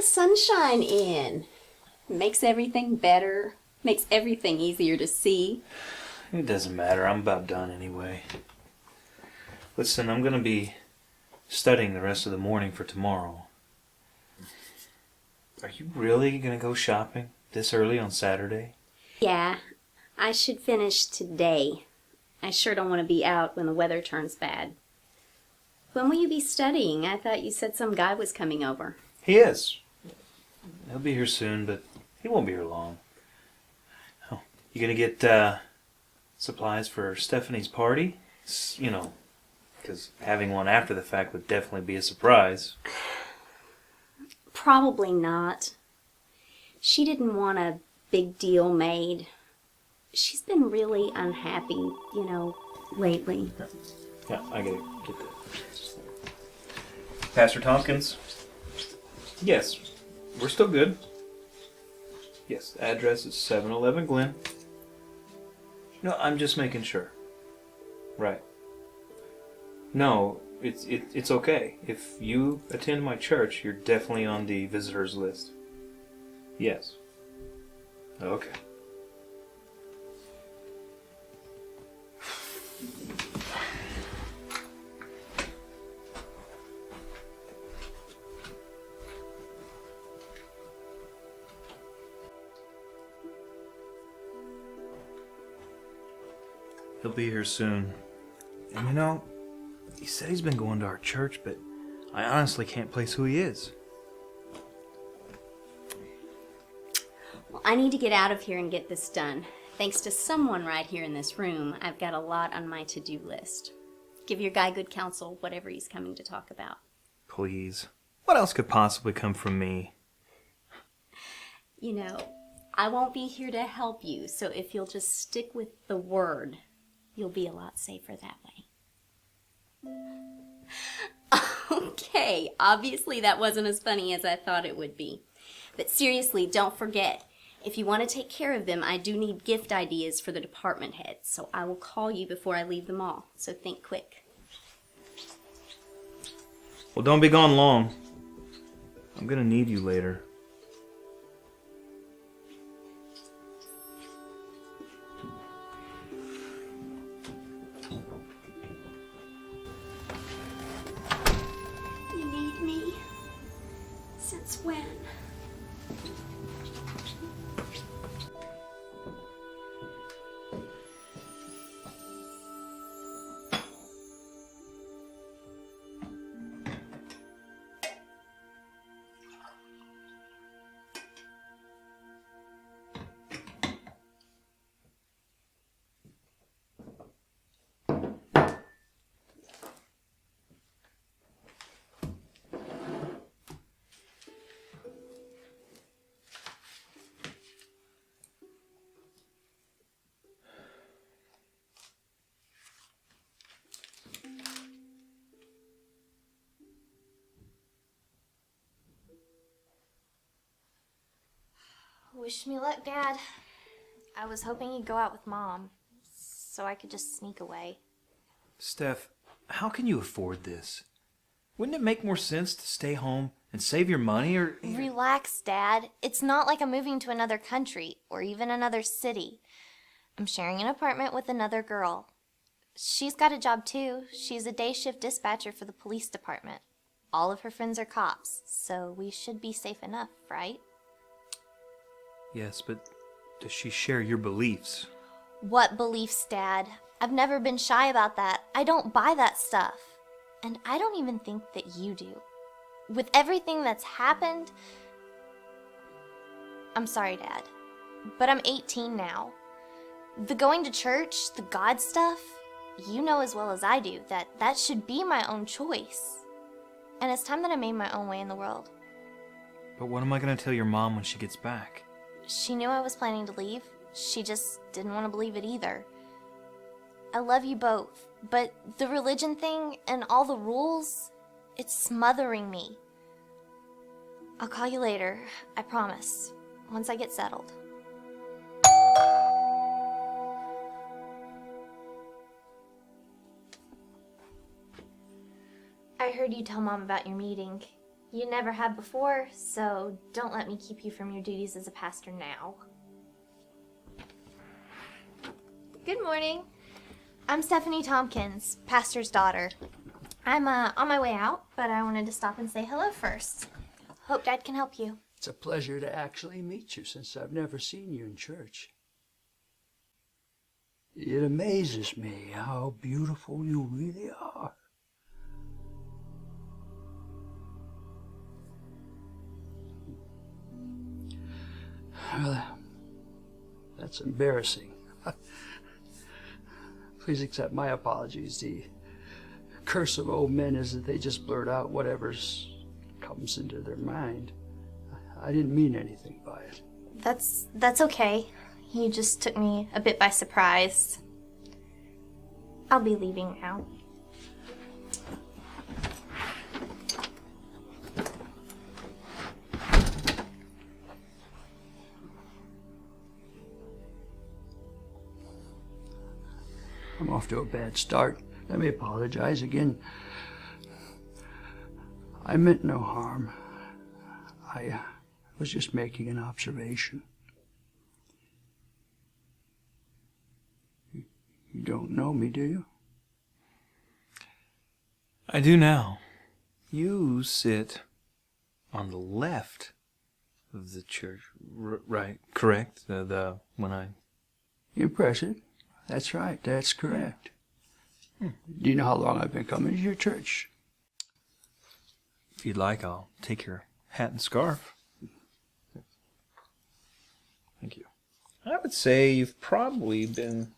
sunshine in. Makes everything better. Makes everything easier to see. It doesn't matter. I'm about done anyway. Listen, I'm going to be studying the rest of the morning for tomorrow. Are you really going to go shopping this early on Saturday? Yeah, I should finish today. I sure don't want to be out when the weather turns bad. When will you be studying? I thought you said some guy was coming over. He is. He'll be here soon, but he won't be here long. Oh, you going to get supplies for Stephanie's party? You know, because having one after the fact would definitely be a surprise. Probably not. She didn't want a big deal made. She's been really unhappy, lately. Yeah, I gotta get that. Pastor Tompkins? Yes, we're still good. Yes, the address is 711 Glen. No, I'm just making sure. Right. No, it's okay. If you attend my church, you're definitely on the visitors list. Yes. Okay. He'll be here soon. And he said he's been going to our church, but I honestly can't place who he is. Well, I need to get out of here and get this done. Thanks to someone right here in this room, I've got a lot on my to-do list. Give your guy good counsel, whatever he's coming to talk about. Please. What else could possibly come from me? I won't be here to help you, so if you'll just stick with the word, you'll be a lot safer that way. Okay, obviously that wasn't as funny as I thought it would be. But seriously, don't forget, if you want to take care of them, I do need gift ideas for the department heads, so I will call you before I leave the mall, so think quick. Well, don't be gone long. I'm gonna need you later. You need me? Since when? Wish me luck, Dad. I was hoping you'd go out with Mom, so I could just sneak away. Steph, how can you afford this? Wouldn't it make more sense to stay home and save your money or... Relax, Dad. It's not like I'm moving to another country or even another city. I'm sharing an apartment with another girl. She's got a job too. She's a day shift dispatcher for the police department. All of her friends are cops, so we should be safe enough, right? Yes, but does she share your beliefs? What beliefs, Dad? I've never been shy about that. I don't buy that stuff. And I don't even think that you do. With everything that's happened... I'm sorry, Dad, but I'm 18 now. The going to church, the God stuff, you know as well as I do that that should be my own choice. And it's time that I made my own way in the world. But what am I going to tell your mom when she gets back? She knew I was planning to leave. She just didn't want to believe it either. I love you both, but the religion thing and all the rules, it's smothering me. I'll call you later, I promise, once I get settled. I heard you tell Mom about your meeting. You never have before, so don't let me keep you from your duties as a pastor now. Good morning. I'm Stephanie Tompkins, pastor's daughter. I'm on my way out, but I wanted to stop and say hello first. Hope Dad can help you. It's a pleasure to actually meet you since I've never seen you in church. It amazes me how beautiful you really are. Well, that's embarrassing. Please accept my apologies. The curse of old men is that they just blurt out whatever's comes into their mind. I didn't mean anything by it. That's okay. You just took me a bit by surprise. I'll be leaving now. I'm off to a bad start. Let me apologize again. I meant no harm. I was just making an observation. You don't know me, do you? I do now. You sit on the left of the church, right? Correct? Impressive. That's right. That's correct. Do you know how long I've been coming to your church? If you'd like, I'll take your hat and scarf. Thank you. I would say you've probably been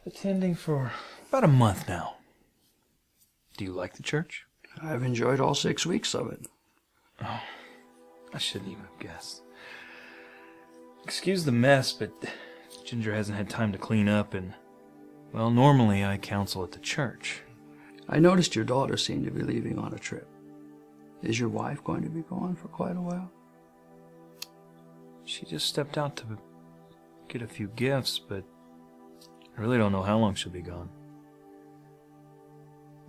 attending for about a month now. Do you like the church? I've enjoyed all 6 weeks of it. Oh, I shouldn't even have guessed. Excuse the mess, but Ginger hasn't had time to clean up, and, well, normally I counsel at the church. I noticed your daughter seemed to be leaving on a trip. Is your wife going to be gone for quite a while? She just stepped out to get a few gifts, but I really don't know how long she'll be gone.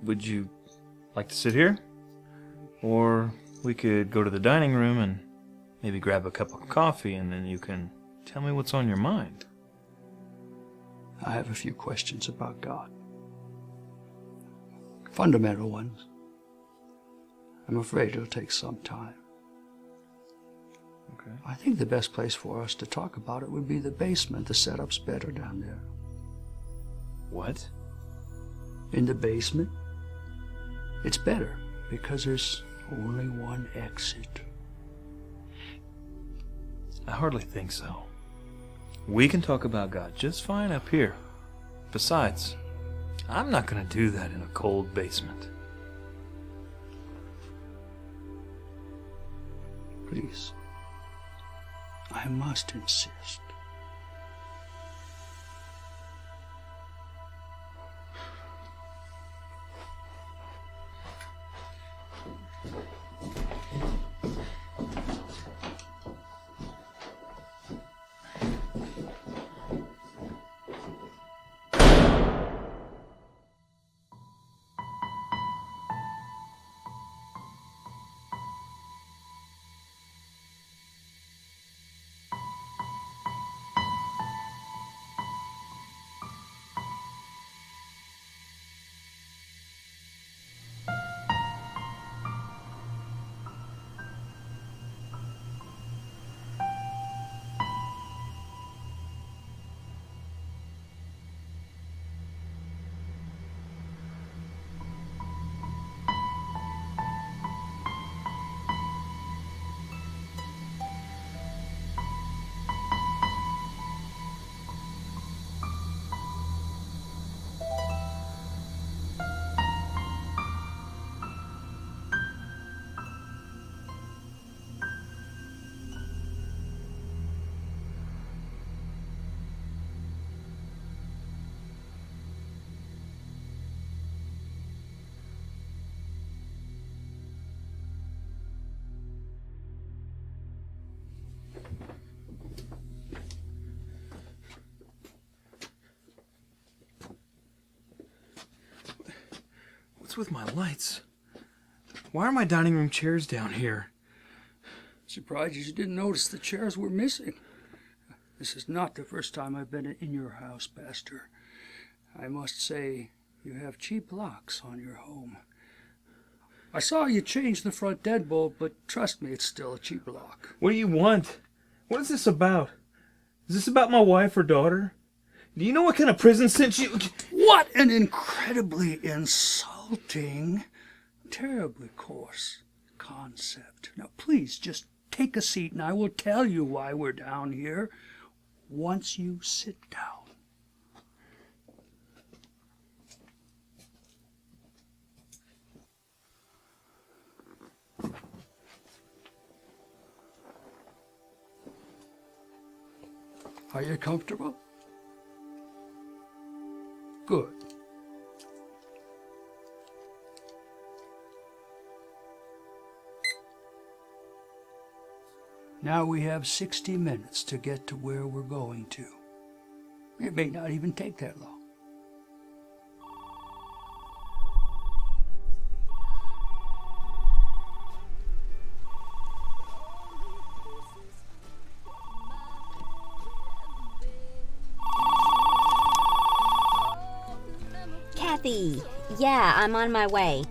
Would you like to sit here? Or we could go to the dining room and maybe grab a cup of coffee, and then you can tell me what's on your mind. I have a few questions about God. Fundamental ones. I'm afraid it'll take some time. Okay. I think the best place for us to talk about it would be the basement. The setup's better down there. What? In the basement? It's better because there's only one exit. I hardly think so. We can talk about God just fine up here. Besides, I'm not going to do that in a cold basement. Please. I must insist. What's with my lights? Why are my dining room chairs down here? Surprised you didn't notice the chairs were missing. This is not the first time I've been in your house, Pastor. I must say, you have cheap locks on your home. I saw you change the front deadbolt, but trust me, it's still a cheap lock. What do you want? What is this about? Is this about my wife or daughter? Do you know what kind of prison sentence you... What an incredibly insulting, terribly coarse concept. Now, please, just take a seat and I will tell you why we're down here once you sit down. Are you comfortable? Good. Now we have 60 minutes to get to where we're going to. It may not even take that long. Kathy, yeah, I'm on my way.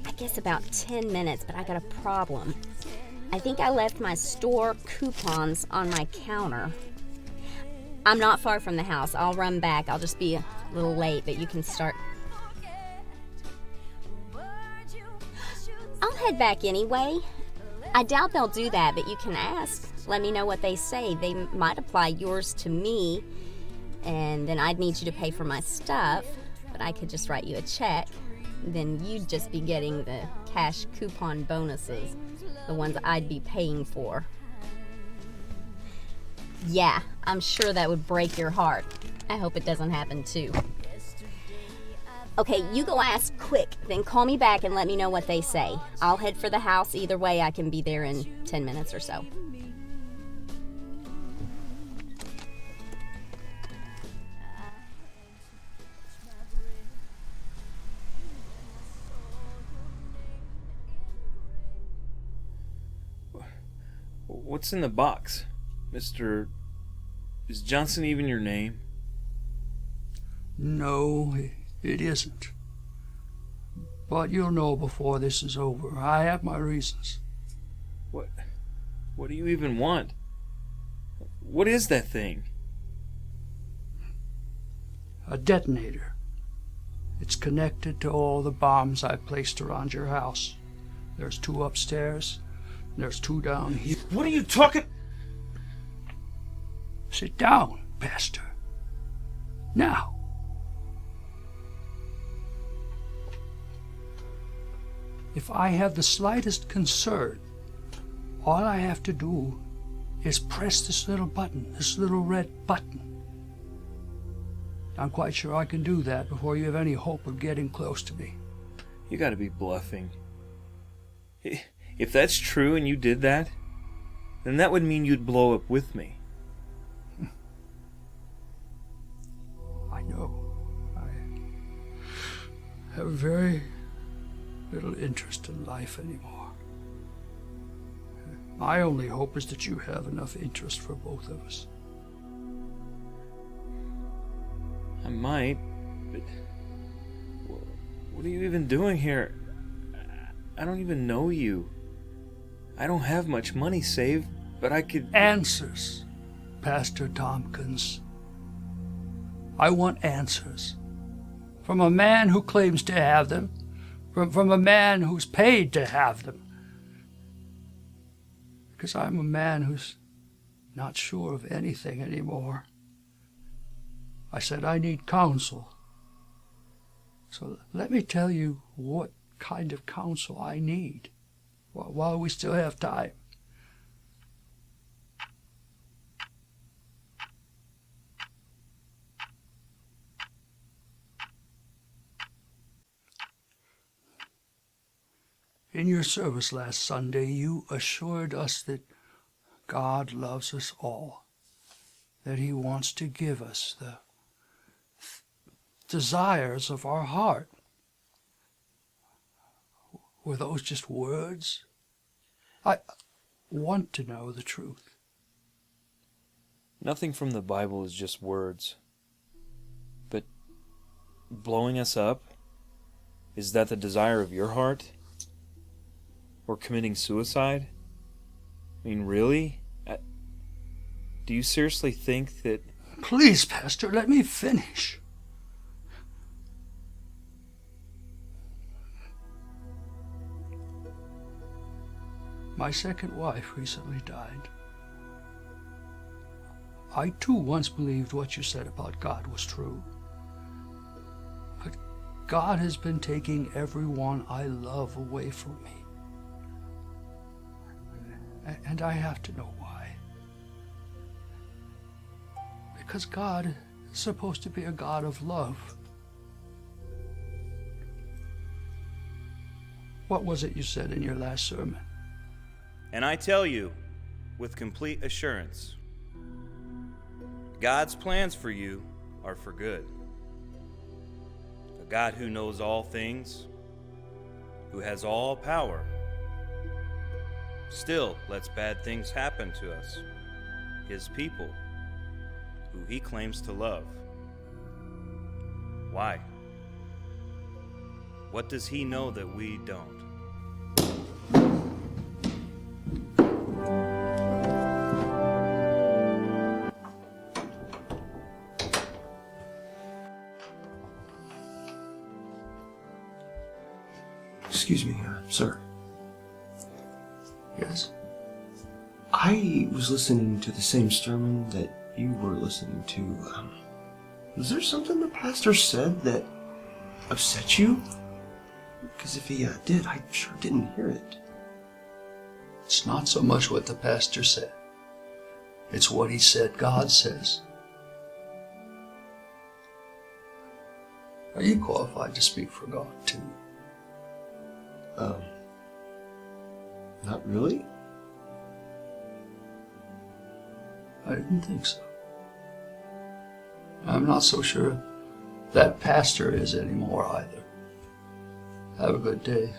I guess about 10 minutes, but I got a problem. I think I left my store coupons on my counter. I'm not far from the house. I'll run back. I'll just be a little late, but you can start. I'll head back anyway. I doubt they'll do that, but you can ask. Let me know what they say. They might apply yours to me, and then I'd need you to pay for my stuff, but I could just write you a check. Then you'd just be getting the cash coupon bonuses, the ones I'd be paying for. Yeah, I'm sure that would break your heart. I hope it doesn't happen too. Okay, you go ask quick, then call me back and let me know what they say. I'll head for the house. Either way, I can be there in 10 minutes or so. What's in the box, Mr. Is Johnson even your name? No, it isn't. But you'll know before this is over. I have my reasons. What do you even want? What is that thing? A detonator. It's connected to all the bombs I placed around your house. There's 2 upstairs. There's 2 down here. What are you talking? Sit down, Pastor. Now. If I have the slightest concern, all I have to do is press this little button, this little red button. I'm quite sure I can do that before you have any hope of getting close to me. You gotta be bluffing. If that's true and you did that, then that would mean you'd blow up with me. I know. I have very little interest in life anymore. My only hope is that you have enough interest for both of us. I might, but what are you even doing here? I don't even know you. I don't have much money saved, but I could... Answers, Pastor Tompkins. I want answers. From a man who claims to have them. From a man who's paid to have them. Because I'm a man who's not sure of anything anymore. I said I need counsel. So let me tell you what kind of counsel I need while we still have time. In your service last Sunday, you assured us that God loves us all, that He wants to give us the desires of our heart. Were those just words? I want to know the truth. Nothing from the Bible is just words. But blowing us up, is that the desire of your heart? Or committing suicide? I mean, really? Do you seriously think that... Please, Pastor, let me finish. My second wife recently died. I too once believed what you said about God was true. But God has been taking everyone I love away from me. And I have to know why. Because God is supposed to be a God of love. What was it you said in your last sermon? And I tell you, with complete assurance, God's plans for you are for good. A God who knows all things, who has all power, still lets bad things happen to us, his people, who he claims to love. Why? What does he know that we don't? Excuse me, sir. Yes? I was listening to the same sermon that you were listening to. Was there something the pastor said that upset you? Because if he did, I sure didn't hear it. It's not so much what the pastor said. It's what he said God says. Are you qualified to speak for God, too? Not really? I didn't think so. I'm not so sure that pastor is anymore either. Have a good day.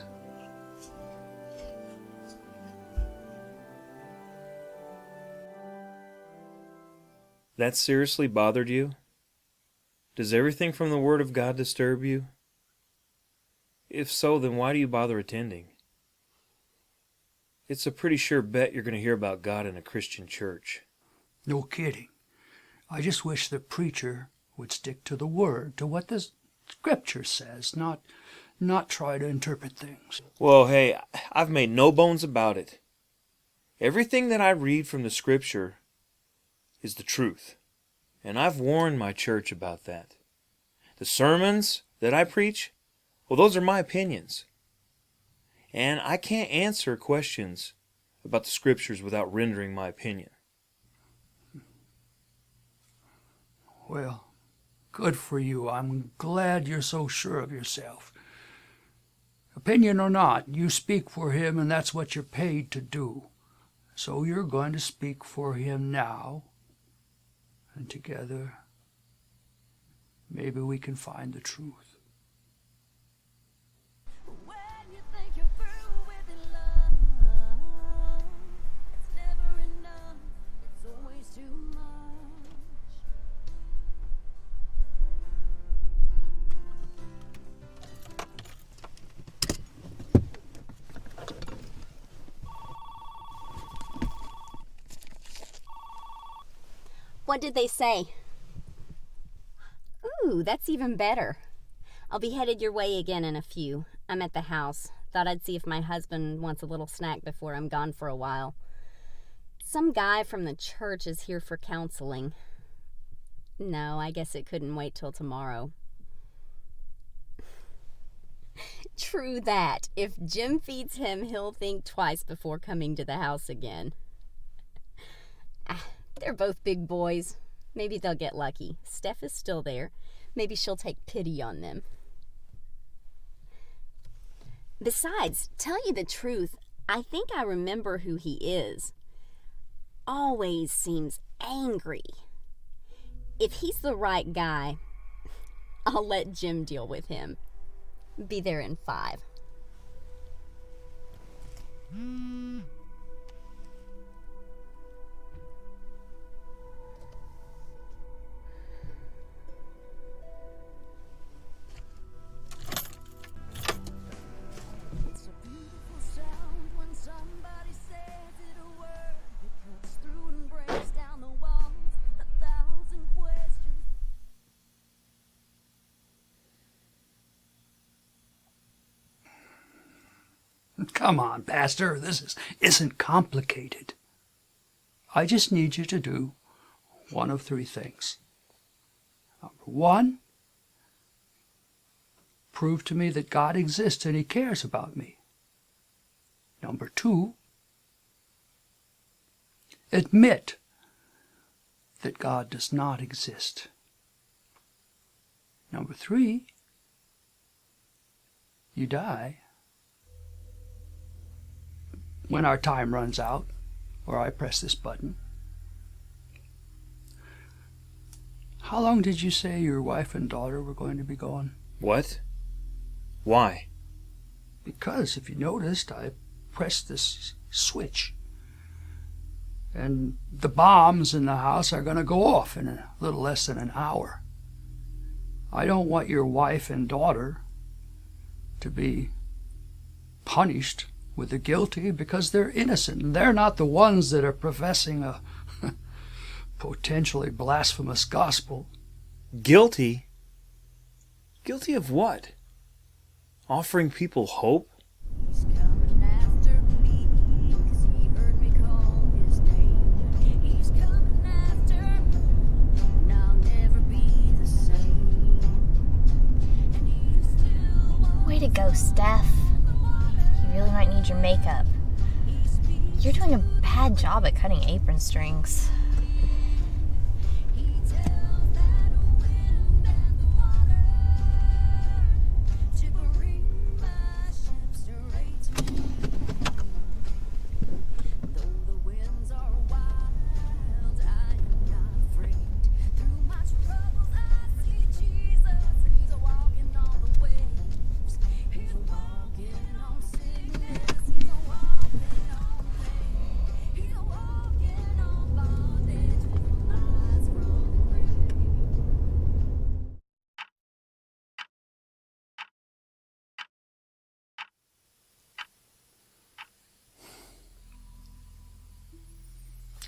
That seriously bothered you? Does everything from the Word of God disturb you? If so, then why do you bother attending? It's a pretty sure bet you're going to hear about God in a Christian church. No kidding. I just wish the preacher would stick to the Word, to what the Scripture says, not try to interpret things. Well, hey, I've made no bones about it. Everything that I read from the Scripture is the truth. And I've warned my church about that. The sermons that I preach, well, those are my opinions. And I can't answer questions about the Scriptures without rendering my opinion. Well, good for you. I'm glad you're so sure of yourself. Opinion or not, you speak for him, and that's what you're paid to do. So you're going to speak for him now. And together, maybe we can find the truth. What did they say? Ooh, that's even better. I'll be headed your way again in a few. I'm at the house. Thought I'd see if my husband wants a little snack before I'm gone for a while. Some guy from the church is here for counseling. No, I guess it couldn't wait till tomorrow. True that. If Jim feeds him, he'll think twice before coming to the house again. They're both big boys. Maybe they'll get lucky. Steph is still there. Maybe she'll take pity on them. Besides, tell you the truth, I think I remember who he is. Always seems angry. If he's the right guy, I'll let Jim deal with him. Be there in 5. It's a beautiful sound when somebody says it a word that cuts through and breaks down the walls. 1,000 questions. Come on, Pastor, isn't complicated. I just need you to do one of three things. Number one, prove to me that God exists and He cares about me. Number two, admit that God does not exist. Number three, you die. When our time runs out, or I press this button. How long did you say your wife and daughter were going to be gone? What? Why? Because, if you noticed, I pressed this switch. And the bombs in the house are going to go off in a little less than an hour. I don't want your wife and daughter to be punished with the guilty because they're innocent. And they're not the ones that are professing a potentially blasphemous gospel. Guilty? Guilty of what? Offering people hope? He's coming after me 'cause he heard me call his name. He's coming after me and I'll never be the same. And he still won't. Way to go, Steph. You really might need your makeup. You're doing a bad job at cutting apron strings. He tells that wind and the water to bring my ship straight to me. Though the winds are wild, I am not afraid. Through my troubles, I see Jesus. He's walking on the waves. He's walking on sickness. He's walking on pain. He's walking on bondage and lies from the grave.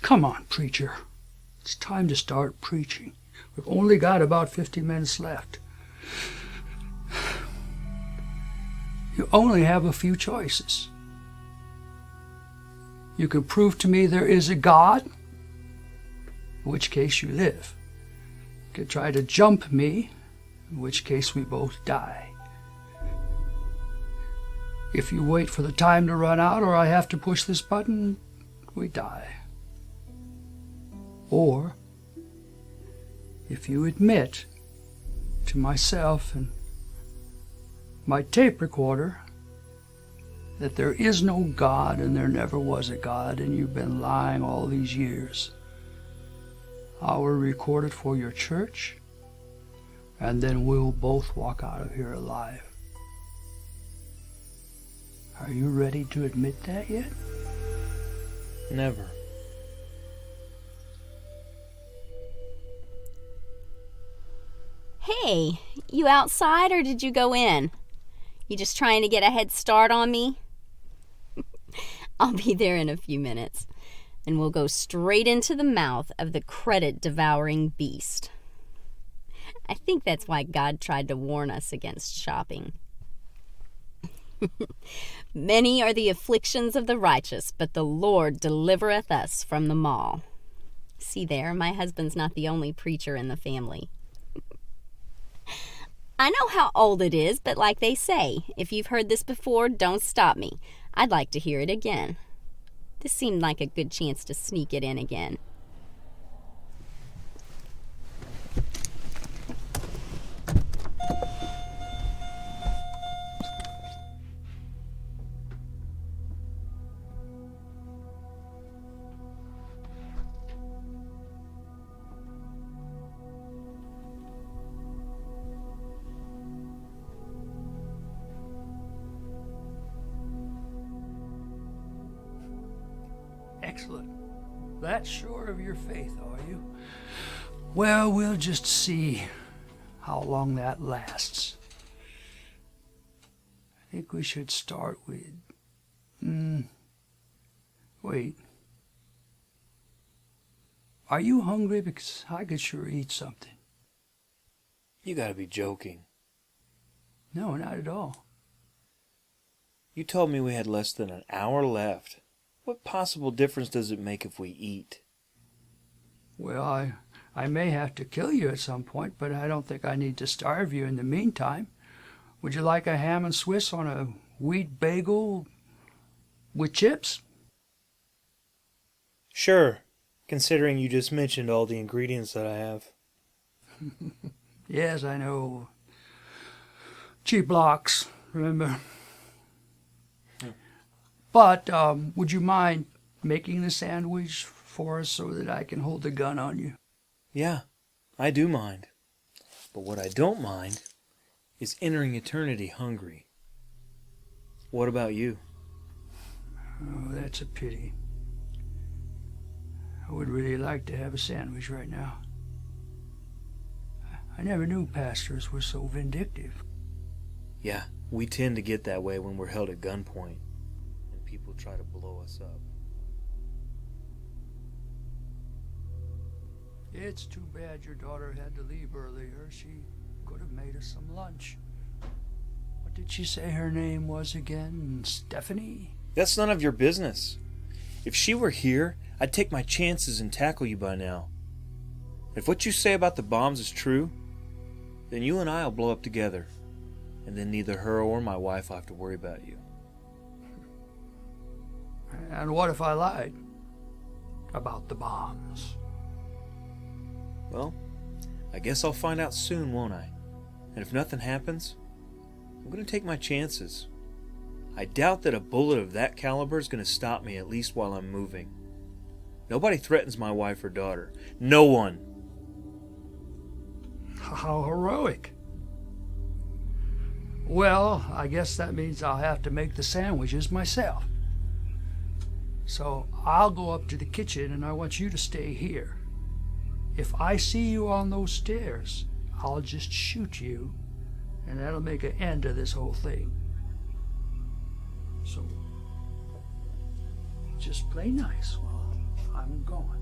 Come on, preacher. It's time to start preaching. We've only got about 50 minutes left. You only have a few choices. You can prove to me there is a God, in which case you live. You can try to jump me, in which case we both die. If you wait for the time to run out or I have to push this button, we die. Or, if you admit to myself and my tape recorder that there is no God and there never was a God and you've been lying all these years, I will record it for your church and then we'll both walk out of here alive. Are you ready to admit that yet? Never. Hey, you outside or did you go in? You just trying to get a head start on me? I'll be there in a few minutes, and we'll go straight into the mouth of the credit-devouring beast. I think that's why God tried to warn us against shopping. Many are the afflictions of the righteous, but the Lord delivereth us from them all. See there, my husband's not the only preacher in the family. I know how old it is, but like they say, if you've heard this before, don't stop me. I'd like to hear it again. This seemed like a good chance to sneak it in again. Excellent. That's sure of your faith, are you? Well, we'll just see how long that lasts. I think we should start with... Wait. Are you hungry? Because I could sure eat something. You gotta be joking. No, not at all. You told me we had less than an hour left. What possible difference does it make if we eat? Well, I may have to kill you at some point, but I don't think I need to starve you in the meantime. Would you like a ham and Swiss on a wheat bagel with chips? Sure, considering you just mentioned all the ingredients that I have. Yes, I know. Cheap blocks, remember? But would you mind making the sandwich for us so that I can hold the gun on you? Yeah, I do mind. But what I don't mind is entering eternity hungry. What about you? Oh, that's a pity. I would really like to have a sandwich right now. I never knew pastors were so vindictive. Yeah, we tend to get that way when we're held at gunpoint and people try to blow us up. It's too bad your daughter had to leave earlier. She could have made us some lunch. What did she say her name was again? Stephanie? That's none of your business. If she were here, I'd take my chances and tackle you by now. If what you say about the bombs is true, then you and I will blow up together. And then neither her or my wife will have to worry about you. And what if I lied about the bombs? Well, I guess I'll find out soon, won't I? And if nothing happens, I'm going to take my chances. I doubt that a bullet of that caliber is going to stop me, at least while I'm moving. Nobody threatens my wife or daughter. No one. How heroic. Well, I guess that means I'll have to make the sandwiches myself. So I'll go up to the kitchen and I want you to stay here. If I see you on those stairs, I'll just shoot you, and that'll make an end to this whole thing. So just play nice while I'm gone.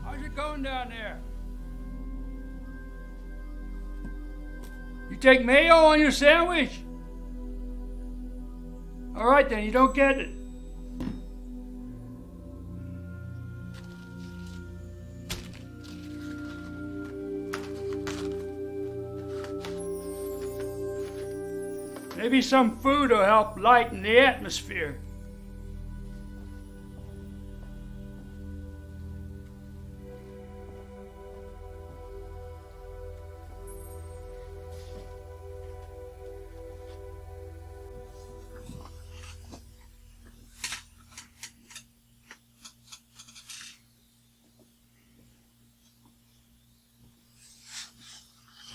How's it going down there? You take mayo on your sandwich? All right then, you don't get it. Maybe some food will help lighten the atmosphere.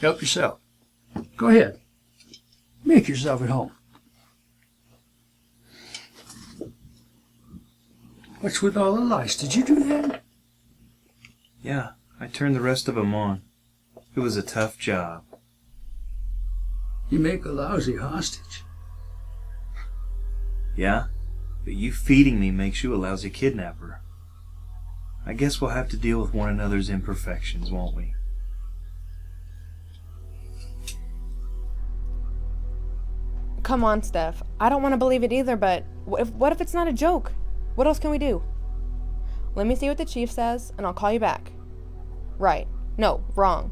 Help yourself. Go ahead. Make yourself at home. What's with all the lights? Did you do that? Yeah, I turned the rest of them on. It was a tough job. You make a lousy hostage. Yeah, but you feeding me makes you a lousy kidnapper. I guess we'll have to deal with one another's imperfections, won't we? Come on, Steph. I don't want to believe it either, but what if it's not a joke? What else can we do? Let me see what the chief says, and I'll call you back. Right. No, wrong.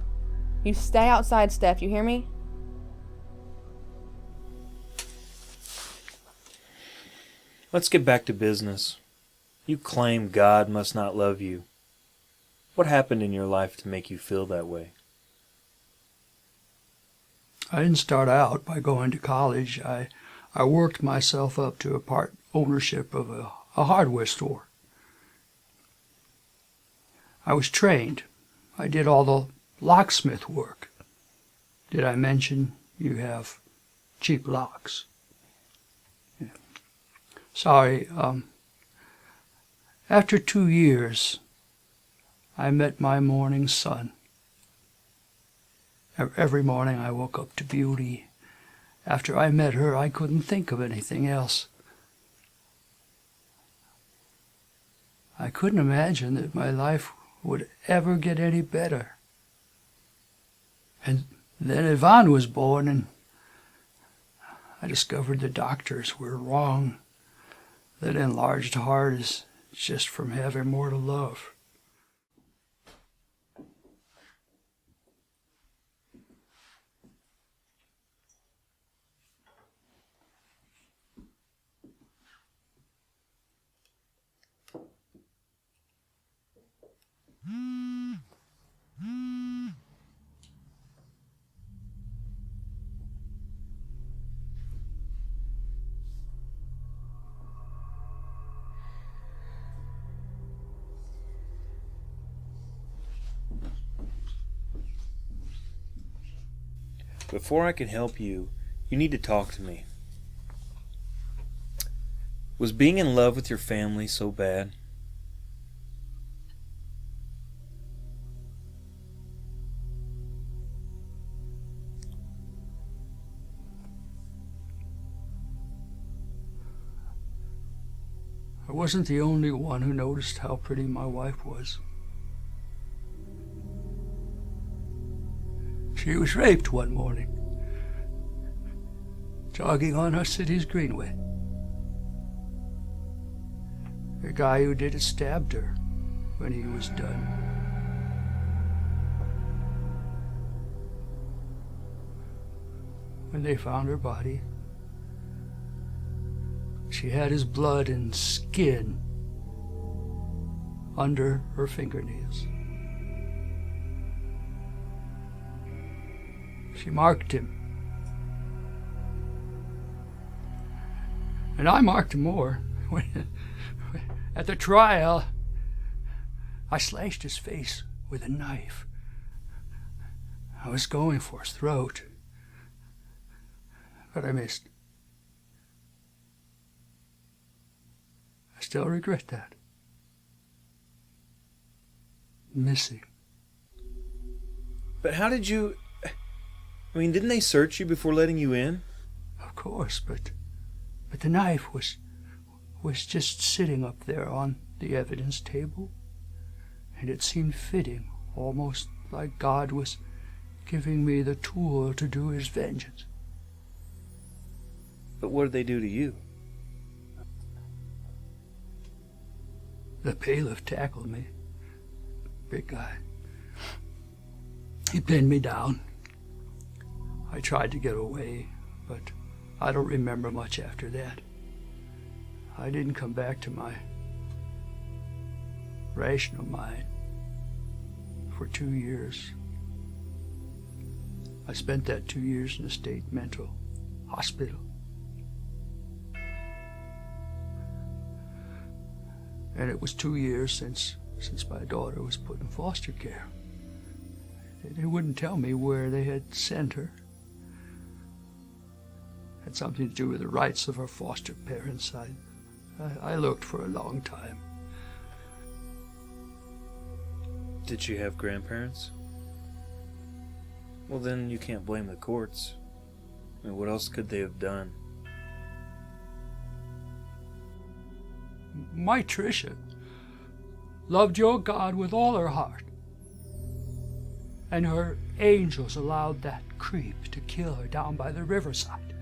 You stay outside, Steph, you hear me? Let's get back to business. You claim God must not love you. What happened in your life to make you feel that way? I didn't start out by going to college. I worked myself up to a part ownership of a hardware store. I was trained. I did all the locksmith work. Did I mention you have cheap locks? Yeah. Sorry, after 2 years, I met my morning sun. Every morning I woke up to beauty. After I met her, I couldn't think of anything else. I couldn't imagine that my life would ever get any better. And then Ivan was born, and I discovered the doctors were wrong. That enlarged heart is just from having more to love. Before I can help you, you need to talk to me. Was being in love with your family so bad? I wasn't the only one who noticed how pretty my wife was. She was raped one morning, jogging on our city's greenway. The guy who did it stabbed her when he was done. When they found her body, she had his blood and skin under her fingernails. She marked him. And I marked him more. At the trial, I slashed his face with a knife. I was going for his throat, but I missed. I still regret that. Missing. But how did you... I mean, didn't they search you before letting you in? Of course, but the knife was just sitting up there on the evidence table, and it seemed fitting, almost like God was giving me the tool to do his vengeance. But what did they do to you? The bailiff tackled me. Big guy. He pinned me down. I tried to get away, but I don't remember much after that. I didn't come back to my rational mind for 2 years. I spent that 2 years in a state mental hospital. And it was 2 years since my daughter was put in foster care. They wouldn't tell me where they had sent her. It had something to do with the rights of her foster parents. I looked for a long time. Did she have grandparents? Well, then you can't blame the courts. I mean, what else could they have done? My Tricia loved your God with all her heart. And her angels allowed that creep to kill her down by the riverside.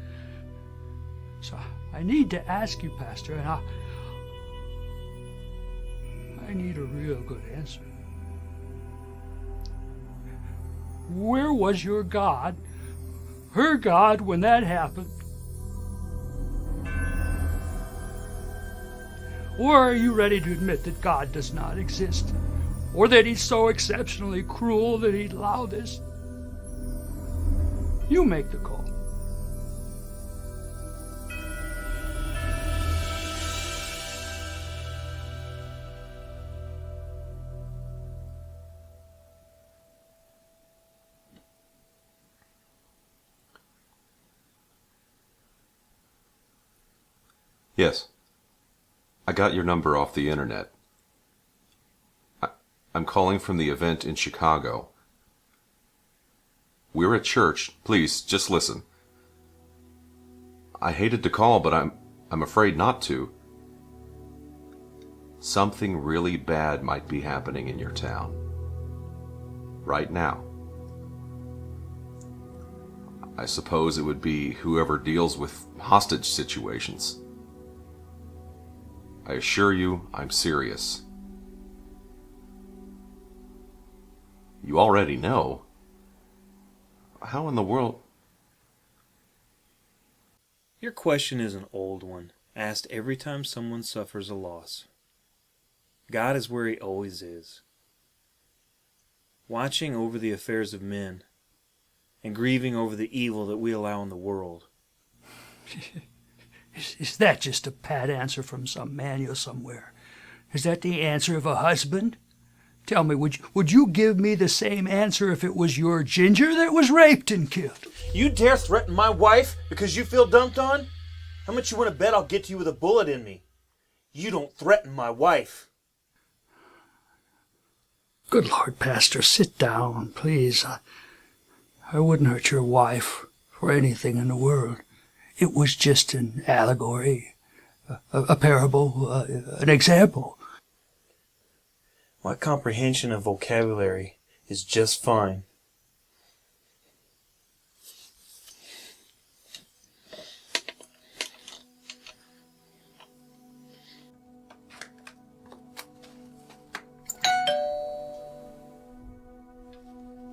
So I need to ask you, Pastor, and I need a real good answer. Where was your God, her God, when that happened? Or are you ready to admit that God does not exist? Or that he's so exceptionally cruel that he'd allow this? You make the call. Yes. I got your number off the internet. I'm calling from the event in Chicago. We're at church. Please, just listen. I hated to call, but I'm afraid not to. Something really bad might be happening in your town. Right now. I suppose it would be whoever deals with hostage situations. I assure you, I'm serious. You already know. How in the world? Your question is an old one, asked every time someone suffers a loss. God is where he always is, watching over the affairs of men and grieving over the evil that we allow in the world. Is that just a pat answer from some manual somewhere? Is that the answer of a husband? Tell me, would you give me the same answer if it was your Ginger that was raped and killed? You dare threaten my wife because you feel dumped on? How much you want to bet I'll get to you with a bullet in me? You don't threaten my wife. Good Lord, Pastor, sit down, please. I wouldn't hurt your wife for anything in the world. It was just an allegory, a parable, an example. My comprehension of vocabulary is just fine.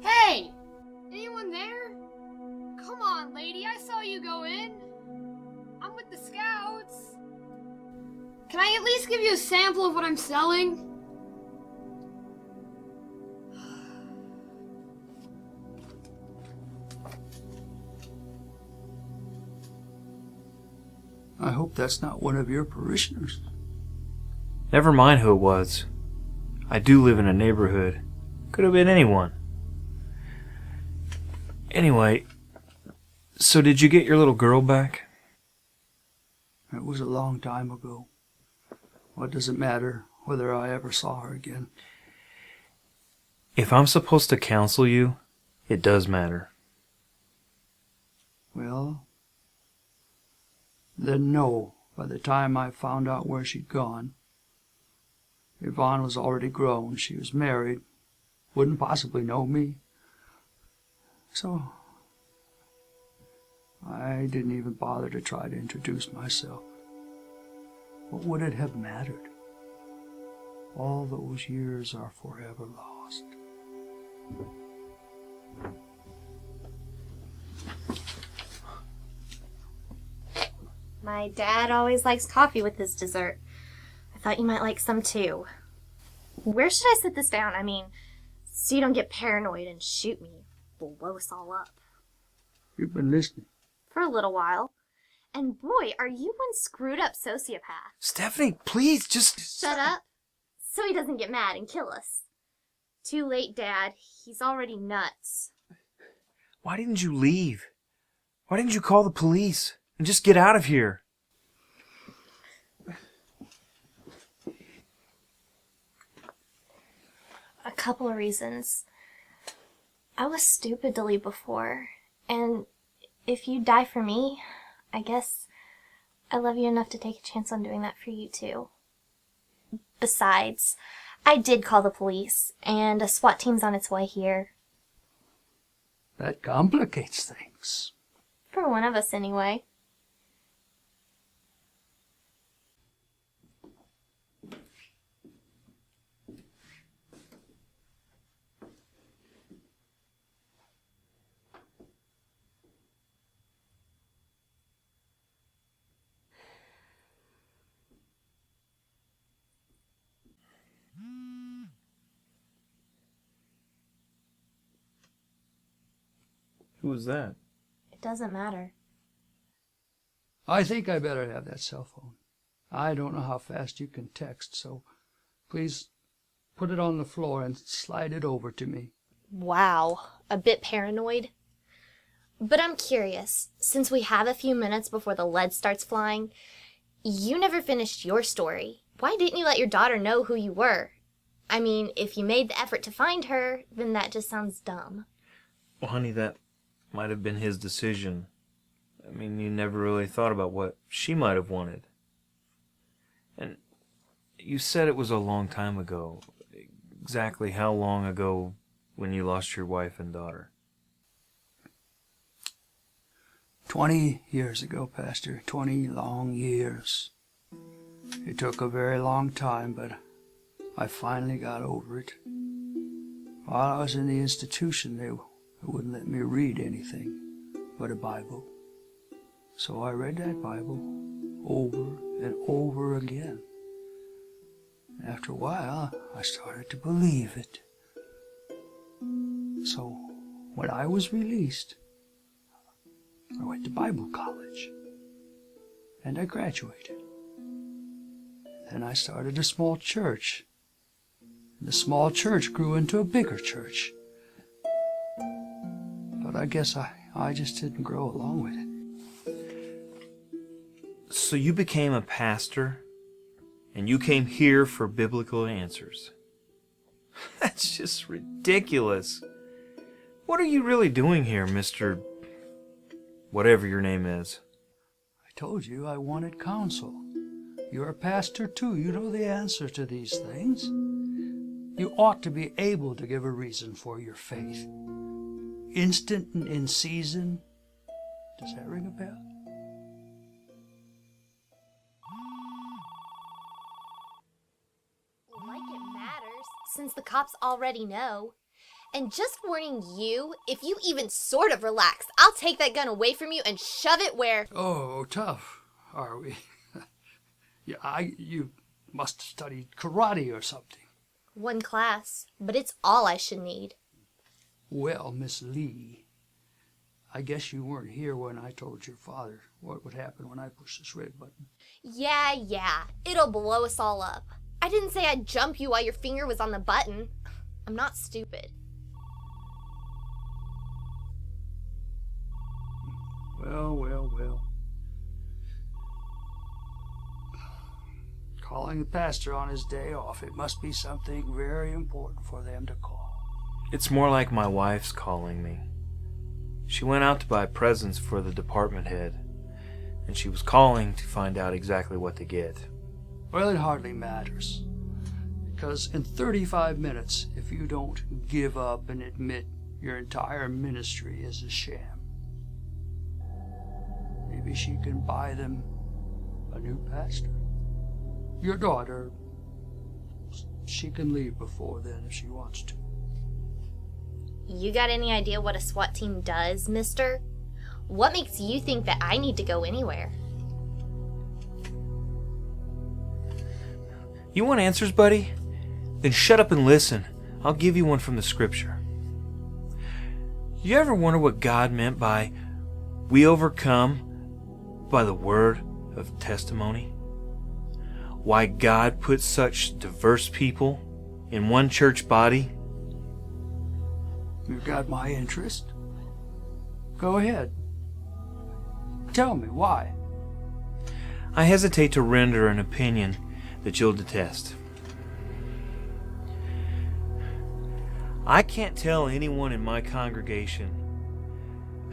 Hey! Anyone there? Come on, lady, I saw you go in. I'm with the scouts. Can I at least give you a sample of what I'm selling? I hope that's not one of your parishioners. Never mind who it was. I do live in a neighborhood. Could have been anyone. Anyway, so did you get your little girl back? It was a long time ago. What does it matter whether I ever saw her again? If I'm supposed to counsel you, it does matter. Well, then no. By the time I found out where she'd gone, Yvonne was already grown. She was married. Wouldn't possibly know me. So I didn't even bother to try to introduce myself. What would it have mattered? All those years are forever lost. My dad always likes coffee with his dessert. I thought you might like some too. Where should I sit this down? I mean, so you don't get paranoid and shoot me. Blow us all up. You've been listening. For a little while. And boy, are you one screwed up sociopath. Stephanie, please just... Shut up. So he doesn't get mad and kill us. Too late, Dad. He's already nuts. Why didn't you leave? Why didn't you call the police and just get out of here? A couple of reasons. I was stupid to leave before, and if you die for me, I guess I love you enough to take a chance on doing that for you too. Besides, I did call the police, and a SWAT team's on its way here. That complicates things. For one of us, anyway. Who was that? It doesn't matter. I think I better have that cell phone. I don't know how fast you can text, so please put it on the floor and slide it over to me. Wow, a bit paranoid. But I'm curious, since we have a few minutes before the lead starts flying, you never finished your story. Why didn't you let your daughter know who you were? I mean, if you made the effort to find her, then that just sounds dumb. Well, honey, that might have been his decision. I mean, you never really thought about what she might have wanted. And you said it was a long time ago. Exactly how long ago when you lost your wife and daughter? 20 years ago, Pastor. 20 long years. It took a very long time, but I finally got over it. While I was in the institution, they wouldn't let me read anything but a Bible. So I read that Bible over and over again. After a while, I started to believe it. So when I was released, I went to Bible college, and I graduated. Then I started a small church. The small church grew into a bigger church. But I guess I just didn't grow along with it. So you became a pastor, and you came here for biblical answers. That's just ridiculous. What are you really doing here, Mr. whatever your name is? I told you I wanted counsel. You're a pastor too. You know the answer to these things. You ought to be able to give a reason for your faith. Instant and in season. Does that ring a bell? Like it matters, since the cops already know. And just warning you, if you even sort of relax, I'll take that gun away from you and shove it where... Oh, tough, are we? Yeah, you must have studied karate or something. One class, but it's all I should need. Well, Miss Lee, I guess you weren't here when I told your father what would happen when I push this red button. Yeah, it'll blow us all up. I didn't say I'd jump you while your finger was on the button. I'm not stupid. Well. Calling the pastor on his day off. It must be something very important for them to call. It's more like my wife's calling me. She went out to buy presents for the department head, and she was calling to find out exactly what to get. Well, it hardly matters. Because in 35 minutes, if you don't give up and admit your entire ministry is a sham, maybe she can buy them a new pastor. Your daughter, she can leave before then if she wants to. You got any idea what a SWAT team does, mister? What makes you think that I need to go anywhere? You want answers, buddy? Then shut up and listen. I'll give you one from the scripture. You ever wonder what God meant by we overcome by the word of testimony? Why God put such diverse people in one church body? You've got my interest. Go ahead. Tell me why. I hesitate to render an opinion that you'll detest. I can't tell anyone in my congregation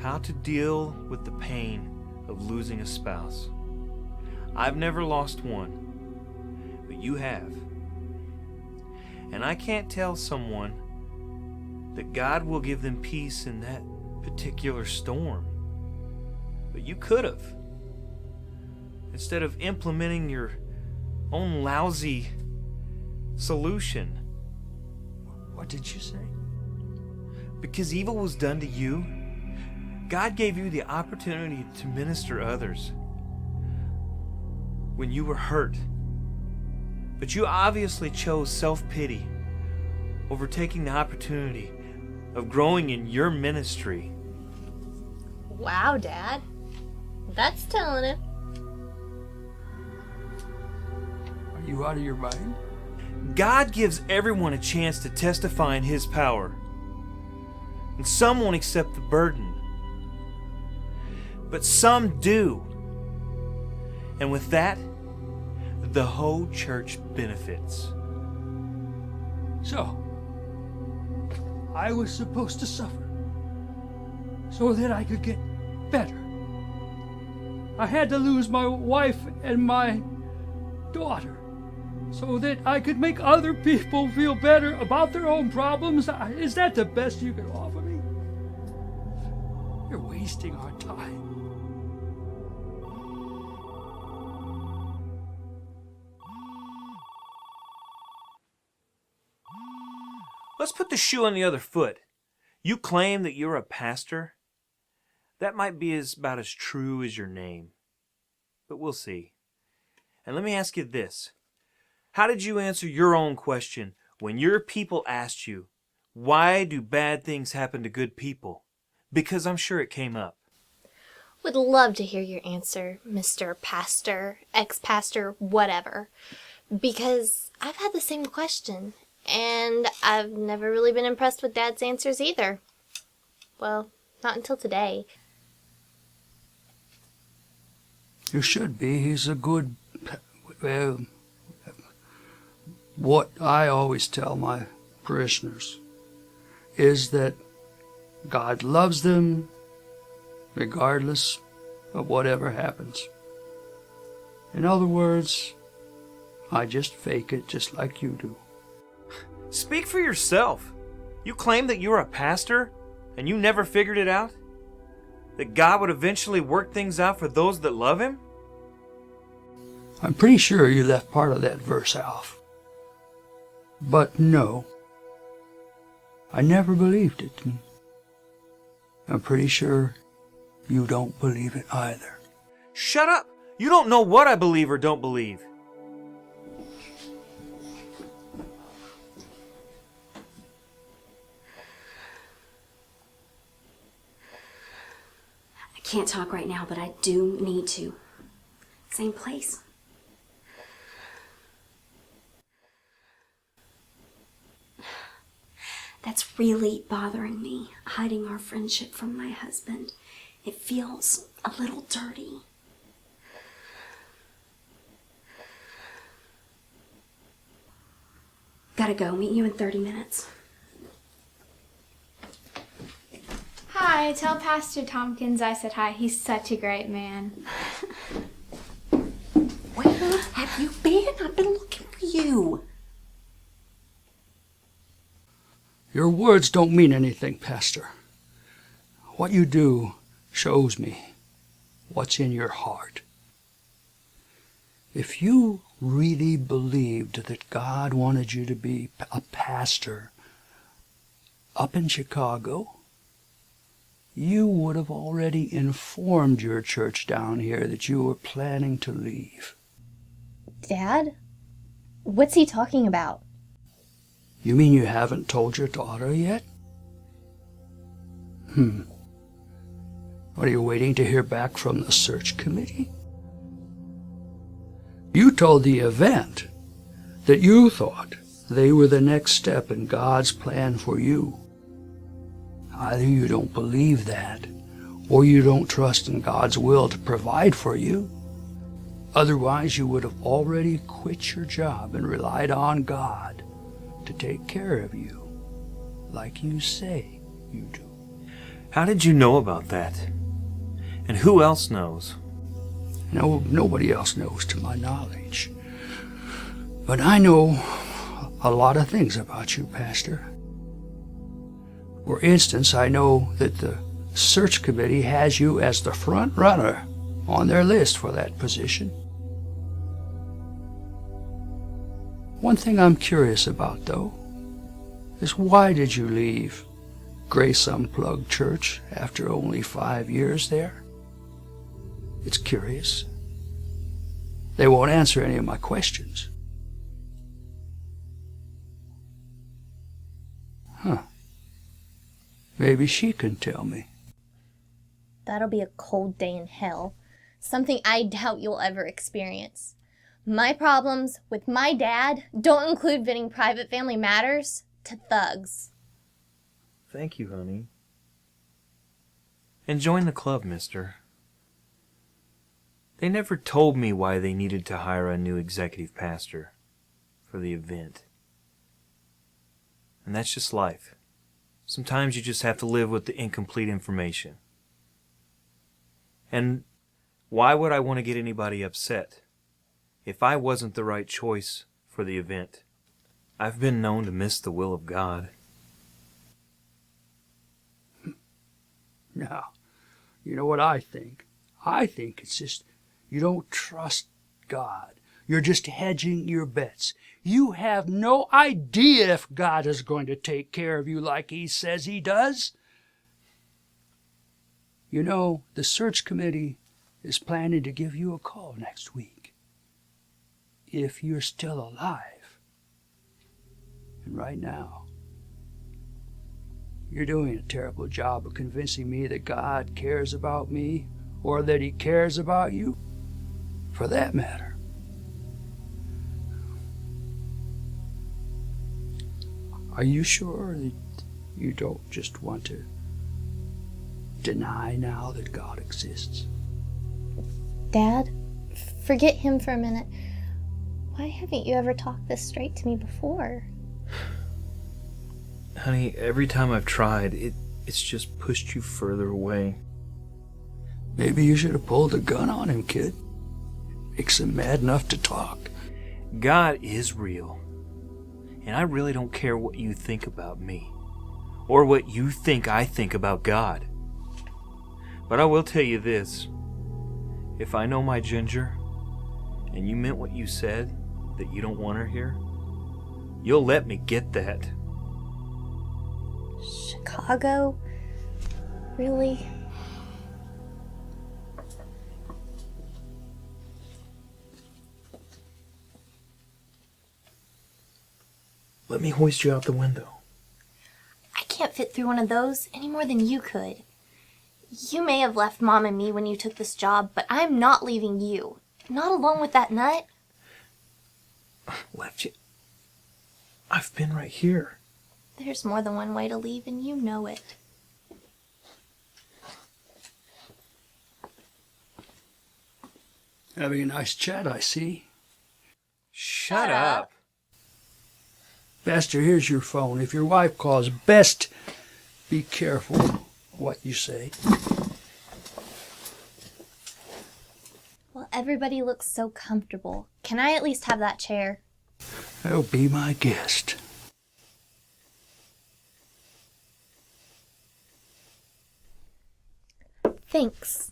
how to deal with the pain of losing a spouse. I've never lost one, but you have. And I can't tell someone that God will give them peace in that particular storm. But you could have. Instead of implementing your own lousy solution. What did you say? Because evil was done to you, God gave you the opportunity to minister others when you were hurt. But you obviously chose self-pity over taking the opportunity of growing in your ministry Wow, Dad. That's telling it. Are you out of your mind? God gives everyone a chance to testify in His power. And some won't accept the burden. But some do. And with that, the whole church benefits. So, I was supposed to suffer so that I could get better. I had to lose my wife and my daughter so that I could make other people feel better about their own problems. Is that the best you can offer me? You're wasting our time. Let's put the shoe on the other foot. You claim that you're a pastor? That might be about as true as your name. But we'll see. And let me ask you this. How did you answer your own question when your people asked you, why do bad things happen to good people? Because I'm sure it came up. Would love to hear your answer, Mr. Pastor, ex-pastor, whatever. Because I've had the same question, and I've never really been impressed with Dad's answers either. Well, not until today. You should be. He's a good... Well, what I always tell my parishioners is that God loves them regardless of whatever happens. In other words, I just fake it just like you do. Speak for yourself. You claim that you're a pastor and you never figured it out? That God would eventually work things out for those that love Him? I'm pretty sure you left part of that verse off. But no, I never believed it. I'm pretty sure you don't believe it either. Shut up! You don't know what I believe or don't believe. I can't talk right now, but I do need to. Same place. That's really bothering me, hiding our friendship from my husband. It feels a little dirty. Gotta go. Meet you in 30 minutes. Hi, tell Pastor Tompkins I said hi. He's such a great man. Where have you been? I've been looking for you. Your words don't mean anything, Pastor. What you do shows me what's in your heart. If you really believed that God wanted you to be a pastor up in Chicago, you would have already informed your church down here that you were planning to leave. Dad? What's he talking about? You mean you haven't told your daughter yet? What, are you waiting to hear back from the search committee? You told the event that you thought they were the next step in God's plan for you. Either you don't believe that, or you don't trust in God's will to provide for you. Otherwise, you would have already quit your job and relied on God to take care of you, like you say you do. How did you know about that? And who else knows? No, nobody else knows to my knowledge. But I know a lot of things about you, Pastor. For instance, I know that the search committee has you as the front runner on their list for that position. One thing I'm curious about, though, is why did you leave Grace Unplugged Church after only 5 years there? It's curious. They won't answer any of my questions. Maybe she can tell me. That'll be a cold day in hell. Something I doubt you'll ever experience. My problems with my dad don't include venting private family matters to thugs. Thank you, honey. And join the club, mister. They never told me why they needed to hire a new executive pastor for the event. And that's just life. Sometimes you just have to live with the incomplete information. And why would I want to get anybody upset if I wasn't the right choice for the event? I've been known to miss the will of God. Now, you know what I think? I think it's just you don't trust God. You're just hedging your bets. You have no idea if God is going to take care of you like he says he does. You know, the search committee is planning to give you a call next week. If you're still alive. And right now, you're doing a terrible job of convincing me that God cares about me or that he cares about you, for that matter. Are you sure that you don't just want to deny now that God exists? Dad, forget him for a minute. Why haven't you ever talked this straight to me before? Honey, every time I've tried, it's just pushed you further away. Maybe you should have pulled a gun on him, kid. Makes him mad enough to talk. God is real. And I really don't care what you think about me. Or what you think I think about God. But I will tell you this. If I know my Ginger, and you meant what you said, that you don't want her here, you'll let me get that. Chicago? Really? Let me hoist you out the window. I can't fit through one of those any more than you could. You may have left Mom and me when you took this job, but I'm not leaving you. Not alone with that nut. Left you? I've been right here. There's more than one way to leave, and you know it. Having a nice chat, I see. Shut up. Pastor, here's your phone. If your wife calls, best be careful what you say. Well, everybody looks so comfortable. Can I at least have that chair? Oh, be my guest. Thanks.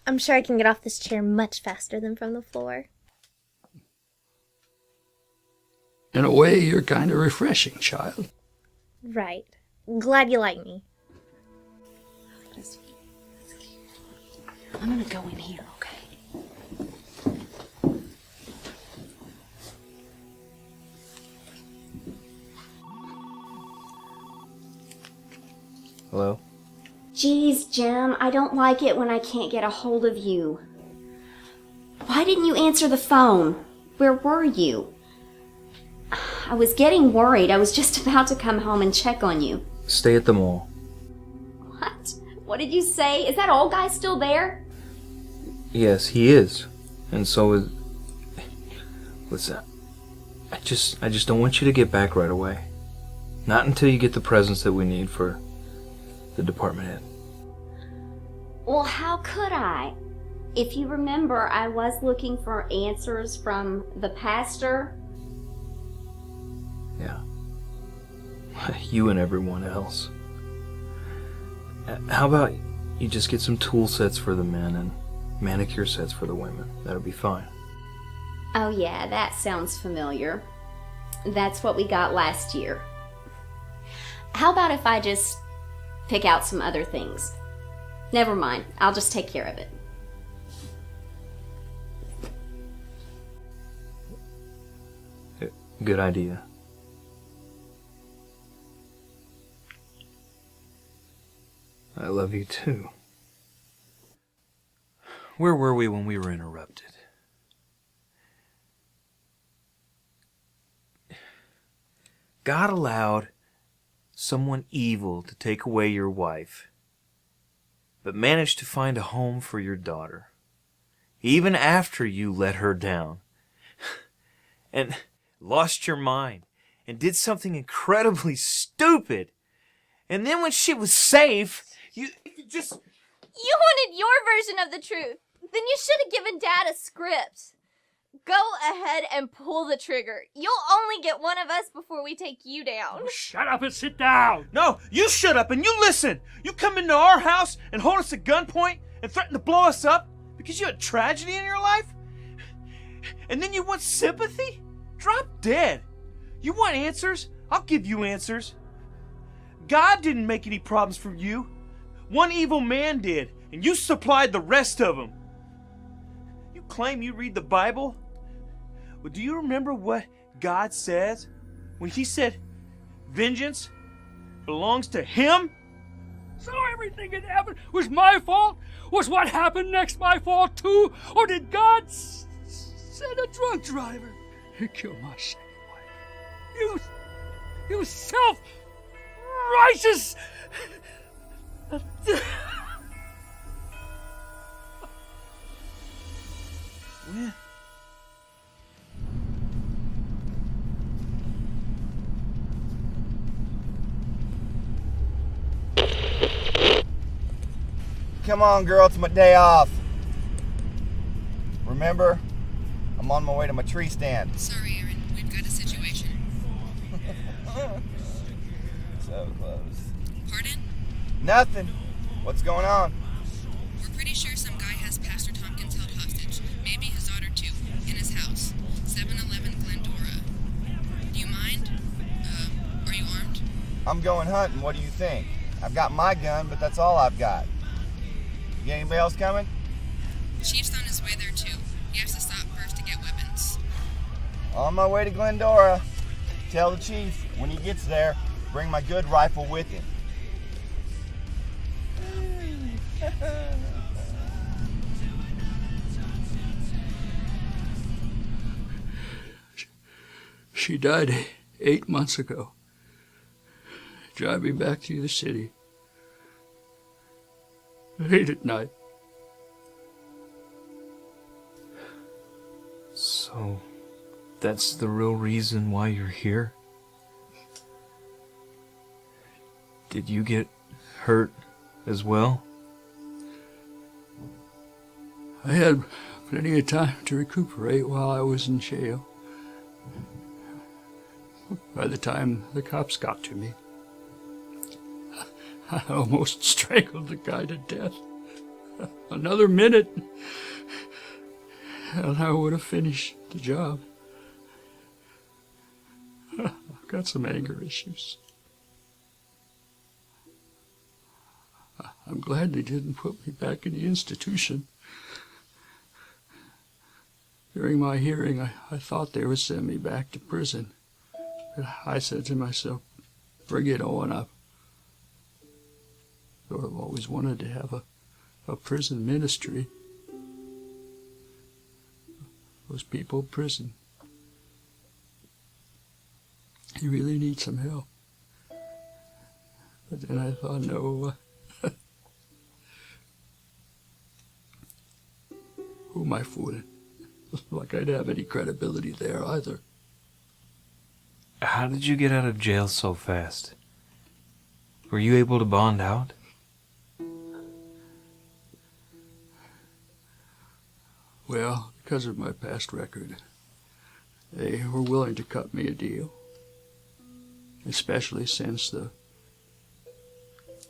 I'm sure I can get off this chair much faster than from the floor. In a way, you're kind of refreshing, child. Right. Glad you like me. I'm gonna go in here, okay? Hello? Geez, Jim, I don't like it when I can't get a hold of you. Why didn't you answer the phone? Where were you? I was getting worried. I was just about to come home and check on you. Stay at the mall. What? What did you say? Is that old guy still there? Yes, he is. And so is... Listen, I just don't want you to get back right away. Not until you get the presents that we need for the department head. Well, how could I? If you remember, I was looking for answers from the pastor. Yeah. You and everyone else. How about you just get some tool sets for the men and manicure sets for the women? That'll be fine. Oh yeah, that sounds familiar. That's what we got last year. How about if I just pick out some other things? Never mind, I'll just take care of it. Good idea. I love you too. Where were we when we were interrupted? God allowed someone evil to take away your wife, but managed to find a home for your daughter, even after you let her down, and lost your mind, and did something incredibly stupid. And then when she was safe, you just... You wanted your version of the truth. Then you should have given Dad a script. Go ahead and pull the trigger. You'll only get one of us before we take you down. Shut up and sit down. No, you shut up and you listen. You come into our house and hold us at gunpoint and threaten to blow us up because you had tragedy in your life? And then you want sympathy? Drop dead. You want answers? I'll give you answers. God didn't make any problems for you. One evil man did, and you supplied the rest of them. You claim you read the Bible? Well, do you remember what God says when he said vengeance belongs to him? So everything that happened was my fault? Was what happened next my fault too? Or did God send a drunk driver to kill my second wife? You self-righteous... When? Come on, girl, it's my day off. Remember? I'm on my way to my tree stand. Sorry, Aaron. We've got a situation. So close. Pardon? Nothing. What's going on? We're pretty sure some guy has Pastor Tompkins held hostage. Maybe his daughter, too. In his house. 711 Glendora. Do you mind? Are you armed? I'm going hunting. What do you think? I've got my gun, but that's all I've got. You got anybody else coming? Chief's on his way there, too. He has to stop first to get weapons. On my way to Glendora. Tell the chief, when he gets there, bring my good rifle with him. She died 8 months ago. Driving back to the city. Late at night. So, that's the real reason why you're here? Did you get hurt as well? I had plenty of time to recuperate while I was in jail. By the time the cops got to me, I almost strangled the guy to death. Another minute, and I would have finished the job. I've got some anger issues. I'm glad they didn't put me back in the institution. During my hearing, I thought they would send me back to prison. But I said to myself, bring it on up. Sort of always wanted to have a prison ministry. Those people in prison, you really need some help. But then I thought, no, who am I fooling? Like I'd have any credibility there either. How did you get out of jail so fast? Were you able to bond out? Well, because of my past record, they were willing to cut me a deal. Especially since the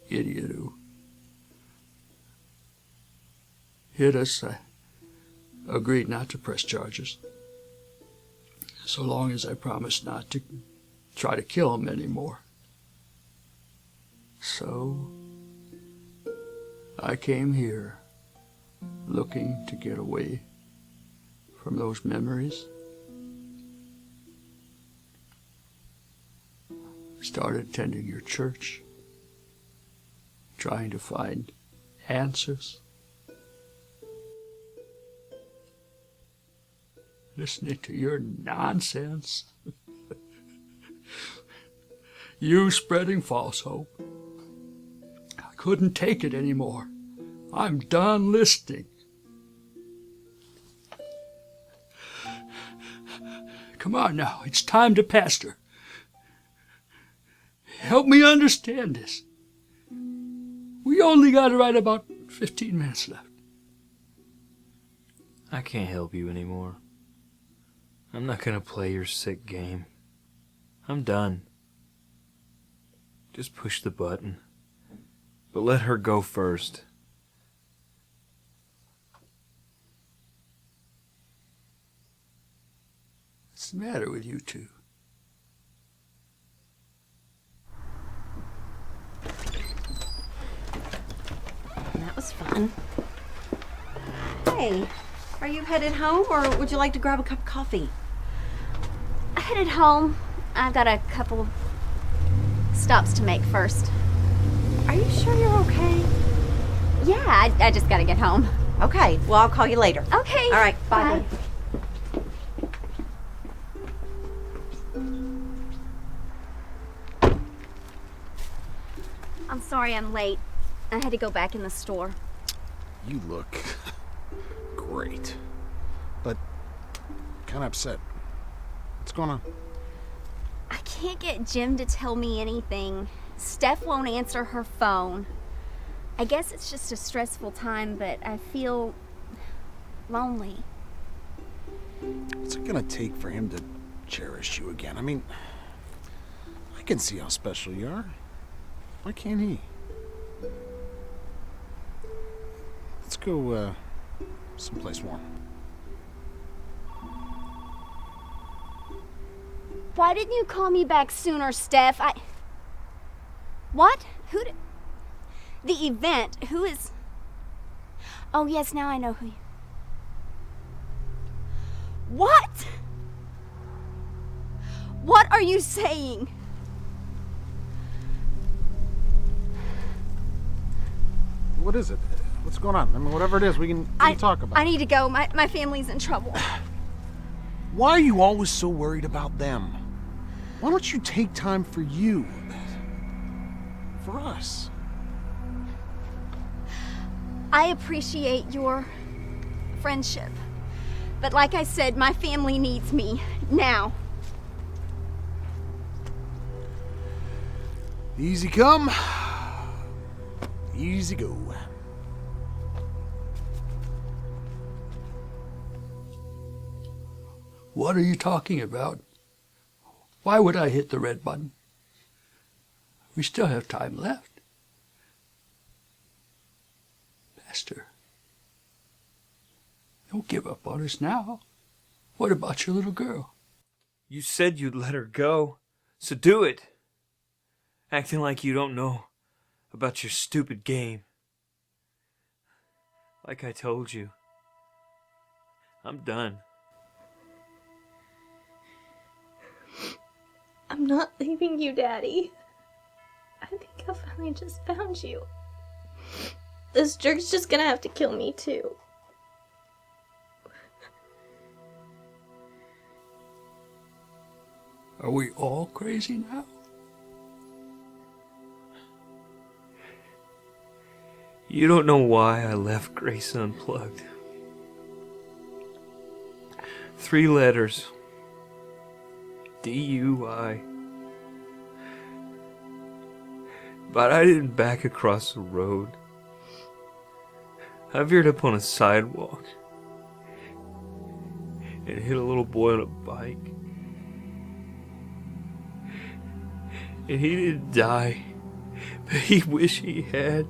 idiot who hit us, I agreed not to press charges. So long as I promised not to try to kill him anymore. So I came here looking to get away from those memories. Started attending your church, trying to find answers. listening to your nonsense. You spreading false hope. I couldn't take it anymore. I'm done listening. Come on now, it's time to pastor. Help me understand this. We only got right about 15 minutes left. I can't help you anymore. I'm not gonna play your sick game. I'm done. Just push the button. But let her go first. What's the matter with you two? That was fun. Hey, are you headed home or would you like to grab a cup of coffee? I headed home. I've got a couple stops to make first. Are you sure you're okay? Yeah, I just gotta get home. Okay, well, I'll call you later. Okay. All right, bye. I'm sorry I'm late. I had to go back in the store. You look great, but kind of upset. What's going on? I can't get Jim to tell me anything. Steph won't answer her phone. I guess it's just a stressful time, but I feel lonely. What's it gonna take for him to cherish you again? I mean, I can see how special you are. Why can't he? Let's go, someplace warm. Why didn't you call me back sooner, Steph? What? Who did... The event. Who is... Oh, yes, now I know who you... What? What are you saying? What is it? What's going on? I mean, whatever it is, we can talk about I need to go. My family's in trouble. Why are you always so worried about them? Why don't you take time for you? For us? I appreciate your friendship. But like I said, my family needs me now. Easy come, easy go. What are you talking about? Why would I hit the red button? We still have time left. Pastor, don't give up on us now. What about your little girl? You said you'd let her go, so do it. Acting like you don't know about your stupid game. Like I told you, I'm done. I'm not leaving you, Daddy. I think I finally just found you. This jerk's just gonna have to kill me, too. Are we all crazy now? You don't know why I left Grace Unplugged. 3 letters. DUI. But I didn't back across the road. I veered up on a sidewalk and hit a little boy on a bike. And he didn't die, but he wished he had.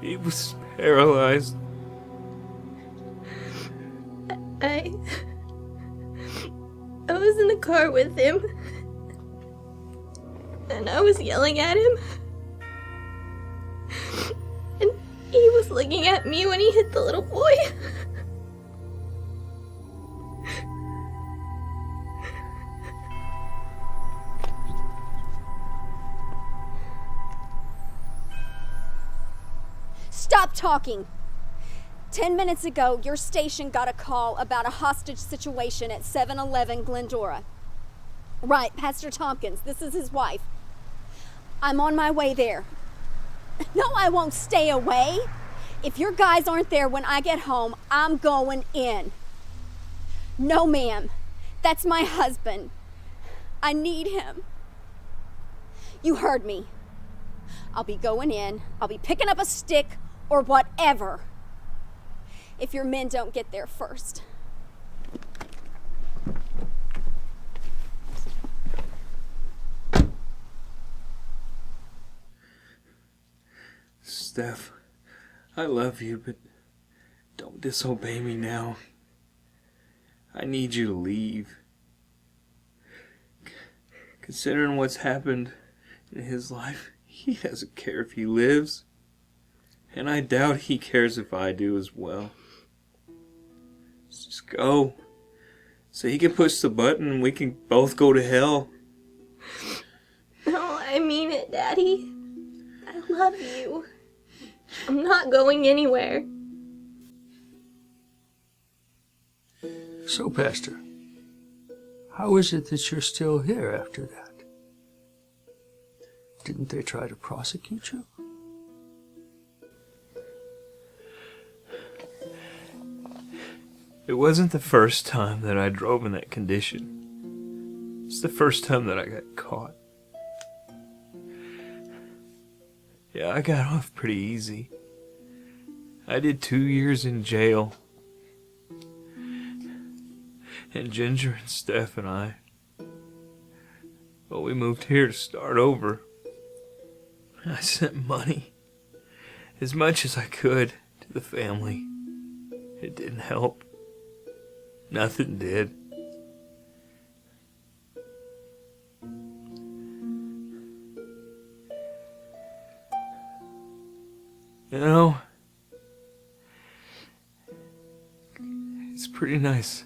He was paralyzed. I was in the car with him, and I was yelling at him, and he was looking at me when he hit the little boy. Stop talking. 10 minutes ago, your station got a call about a hostage situation at 711 Glendora. Right, Pastor Tompkins. This is his wife. I'm on my way there. No, I won't stay away. If your guys aren't there when I get home, I'm going in. No, ma'am. That's my husband. I need him. You heard me. I'll be going in. I'll be picking up a stick or whatever if your men don't get there first. Steph, I love you, but don't disobey me now. I need you to leave. Considering what's happened in his life, he doesn't care if he lives. And I doubt he cares if I do as well. Just go. So he can push the button and we can both go to hell. No, I mean it, Daddy. I love you. I'm not going anywhere. So, Pastor, how is it that you're still here after that? Didn't they try to prosecute you? It wasn't the first time that I drove in that condition. It's the first time that I got caught. Yeah, I got off pretty easy. I did 2 years in jail. And Ginger and Steph and I, well, we moved here to start over. I sent money, as much as I could, to the family. It didn't help. Nothing did. You know, it's pretty nice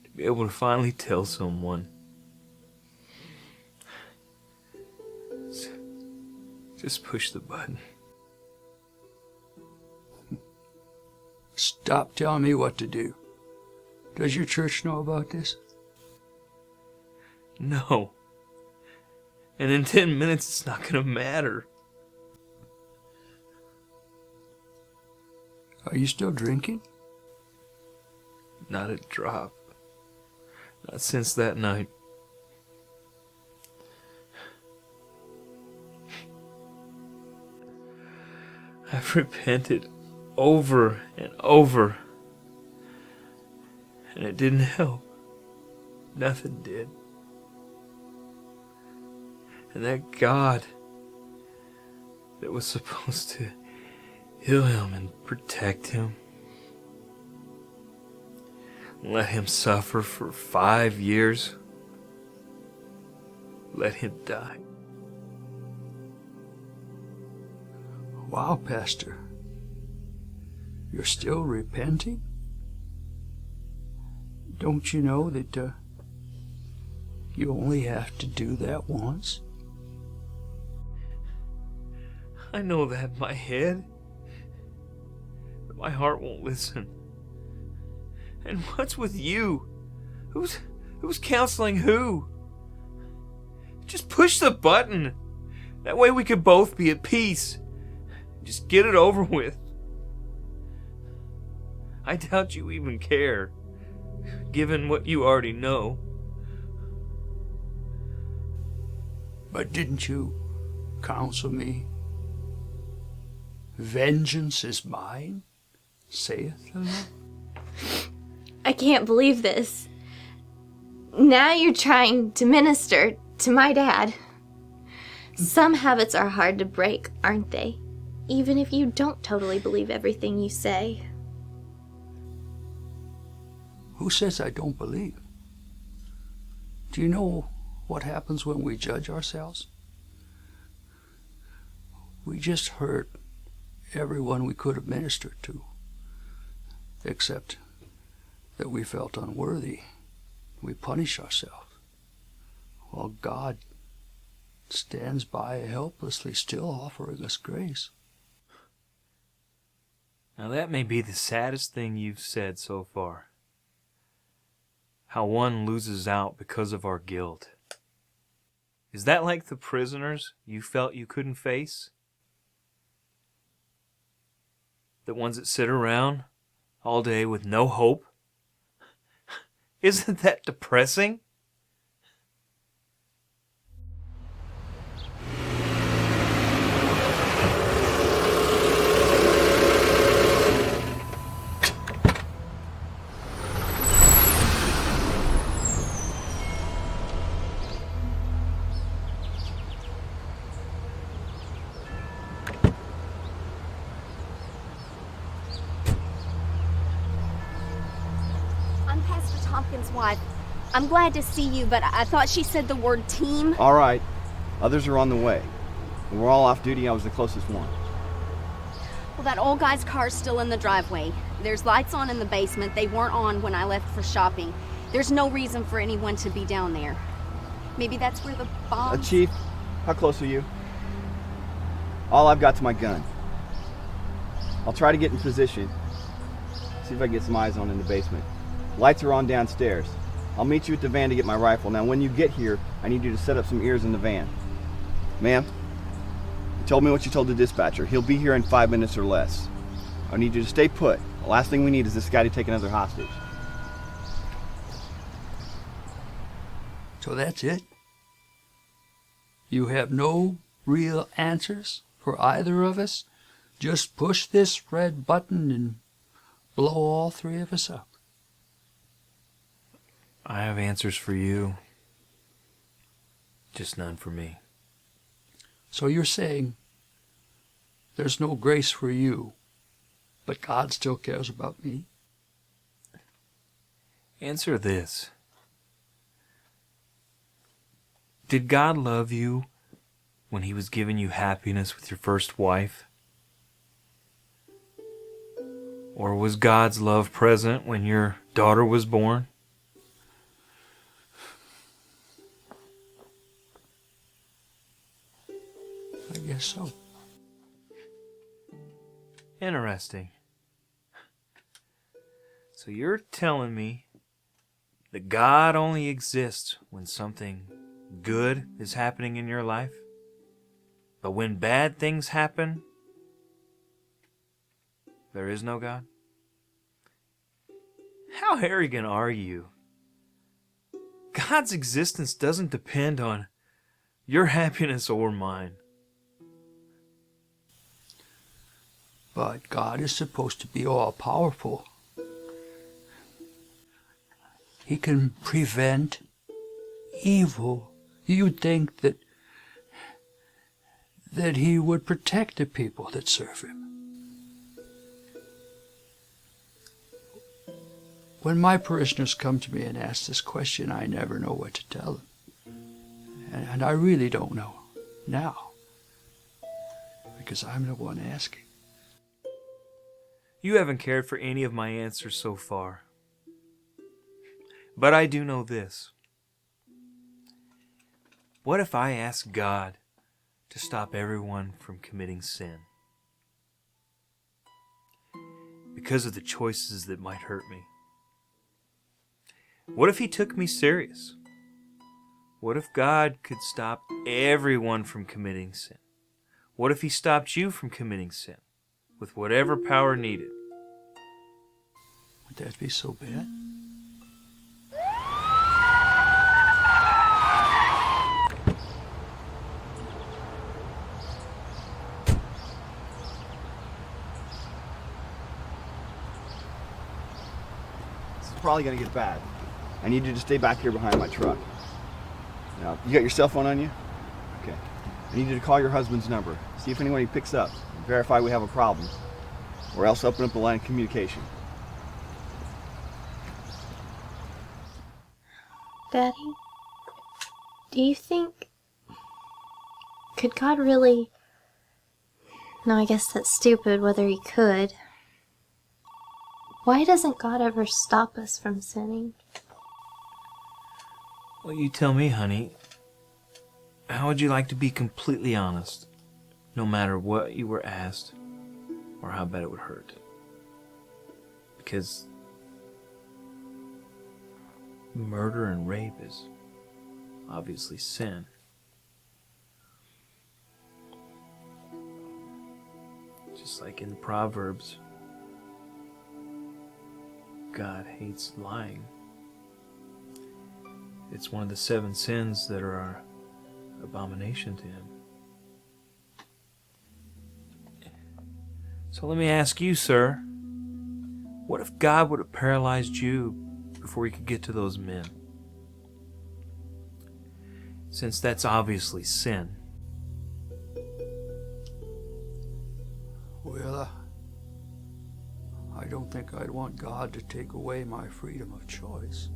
to be able to finally tell someone. Just push the button. Stop telling me what to do. Does your church know about this? No. And in 10 minutes, it's not gonna matter. Are you still drinking? Not a drop. Not since that night. I've repented over and over. And it didn't help. Nothing did. And that God that was supposed to heal him and protect him, let him suffer for 5 years, let him die. Wow, Pastor. You're still repenting? Don't you know that you only have to do that once? I know that in my head, but my heart won't listen. And what's with you? Who's counseling who? Just push the button. That way we could both be at peace. Just get it over with. I doubt you even care, given what you already know. But didn't you counsel me? Vengeance is mine, saith the Lord. I can't believe this. Now you're trying to minister to my dad. Some habits are hard to break, aren't they? Even if you don't totally believe everything you say. Who says I don't believe? Do you know what happens when we judge ourselves? We just hurt everyone we could have ministered to, except that we felt unworthy. We punish ourselves, while God stands by helplessly, still offering us grace. Now that may be the saddest thing you've said so far. How one loses out because of our guilt. Is that like the prisoners you felt you couldn't face? The ones that sit around all day with no hope? Isn't that depressing? I'm Pastor Tompkins' wife. I'm glad to see you, but I thought she said the word team. All right. Others are on the way. When we're all off duty, I was the closest one. Well, that old guy's car's still in the driveway. There's lights on in the basement. They weren't on when I left for shopping. There's no reason for anyone to be down there. Maybe that's where the bomb... Chief, how close are you? All I've got's my gun. I'll try to get in position. See if I can get some eyes on in the basement. Lights are on downstairs. I'll meet you at the van to get my rifle. Now, when you get here, I need you to set up some ears in the van. Ma'am, you told me what you told the dispatcher. He'll be here in 5 minutes or less. I need you to stay put. The last thing we need is this guy to take another hostage. So that's it? You have no real answers for either of us? Just push this red button and blow all three of us up. I have answers for you. Just none for me. So you're saying there's no grace for you, but God still cares about me? Answer this. Did God love you when He was giving you happiness with your first wife? Or was God's love present when your daughter was born? I guess so. Interesting. So you're telling me that God only exists when something good is happening in your life? But when bad things happen, there is no God? How arrogant are you? God's existence doesn't depend on your happiness or mine. But God is supposed to be all-powerful. He can prevent evil. You'd think that He would protect the people that serve Him. When my parishioners come to me and ask this question, I never know what to tell them. And I really don't know now, because I'm the one asking. You haven't cared for any of my answers so far. But I do know this. What if I ask God to stop everyone from committing sin? Because of the choices that might hurt me. What if He took me serious? What if God could stop everyone from committing sin? What if He stopped you from committing sin with whatever power needed? Would that be so bad? This is probably gonna get bad. I need you to stay back here behind my truck. Now, you got your cell phone on you? Okay. I need you to call your husband's number. See if anybody picks up. Verify we have a problem. Or else open up a line of communication. Daddy, do you think... Could God really... No, I guess that's stupid whether He could. Why doesn't God ever stop us from sinning? Well, you tell me, honey. How would you like to be completely honest, no matter what you were asked or how bad it would hurt? because murder and rape is obviously sin. Just like in Proverbs, God hates lying. It's one of the 7 sins that are an abomination to him. So let me ask you, sir, what if God would have paralyzed you before he could get to those men? Since that's obviously sin. Well, I don't think I'd want God to take away my freedom of choice.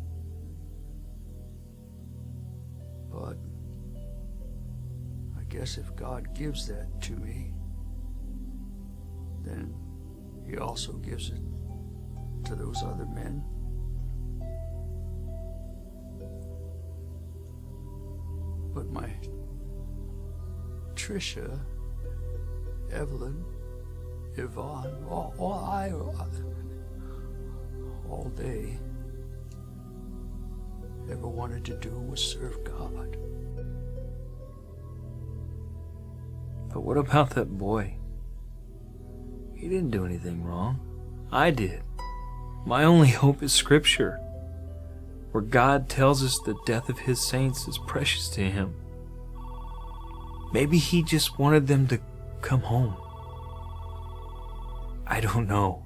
But I guess if God gives that to me, then he also gives it to those other men. But my Trisha, Evelyn, Yvonne, all they ever wanted to do was serve God. But what about that boy? He didn't do anything wrong. I did. My only hope is Scripture, where God tells us the death of his saints is precious to him. Maybe he just wanted them to come home. I don't know.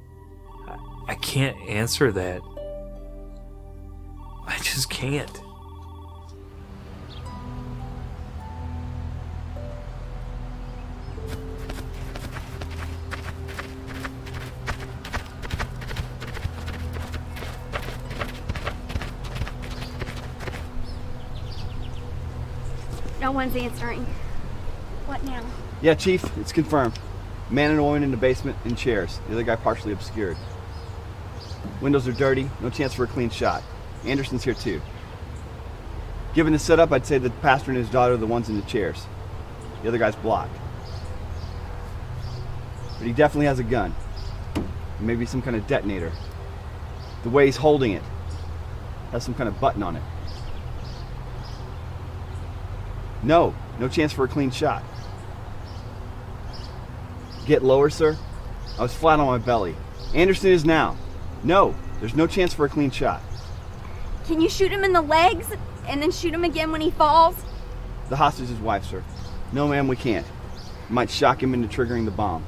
I can't answer that. I just can't. No one's answering. What now? Yeah, Chief, it's confirmed. Man and a woman in the basement in chairs. The other guy partially obscured. Windows are dirty. No chance for a clean shot. Anderson's here too. Given the setup, I'd say the pastor and his daughter are the ones in the chairs. The other guy's blocked. But he definitely has a gun. Maybe some kind of detonator. The way he's holding it has some kind of button on it. No chance for a clean shot. Get lower, sir. I was flat on my belly. Anderson is now. No, there's no chance for a clean shot. Can you shoot him in the legs and then shoot him again when he falls? The hostage is wife, sir. No, ma'am, we can't. We might shock him into triggering the bomb.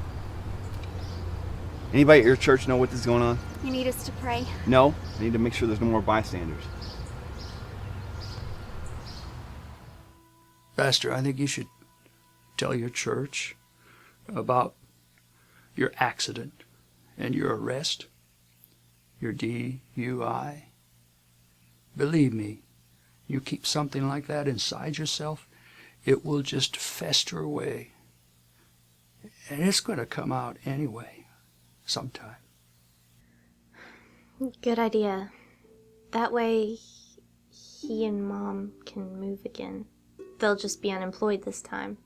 Anybody at your church know what is going on? You need us to pray. No, I need to make sure there's no more bystanders. Pastor, I think you should tell your church about your accident and your arrest, your DUI. Believe me, you keep something like that inside yourself, it will just fester away. And it's going to come out anyway, sometime. Good idea. That way, he and Mom can move again. They'll just be unemployed this time.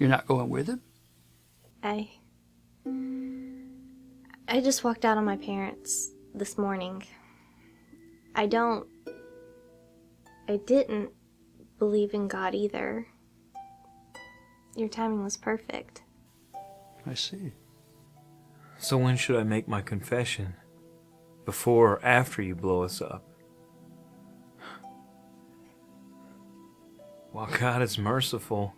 You're not going with him? I just walked out on my parents this morning. I didn't believe in God either. Your timing was perfect. I see. So when should I make my confession? Before or after you blow us up? While God is merciful,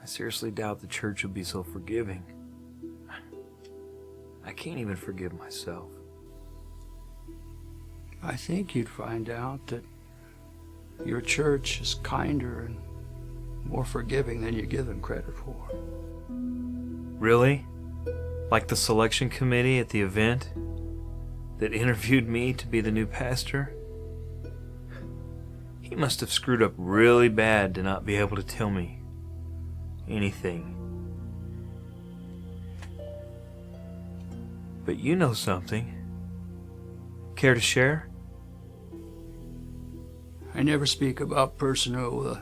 I seriously doubt the church will be so forgiving. I can't even forgive myself. I think you'd find out that your church is kinder and more forgiving than you give them credit for. Really? Like the selection committee at the event that interviewed me to be the new pastor? He must have screwed up really bad to not be able to tell me anything. But you know something. Care to share? I never speak about personal.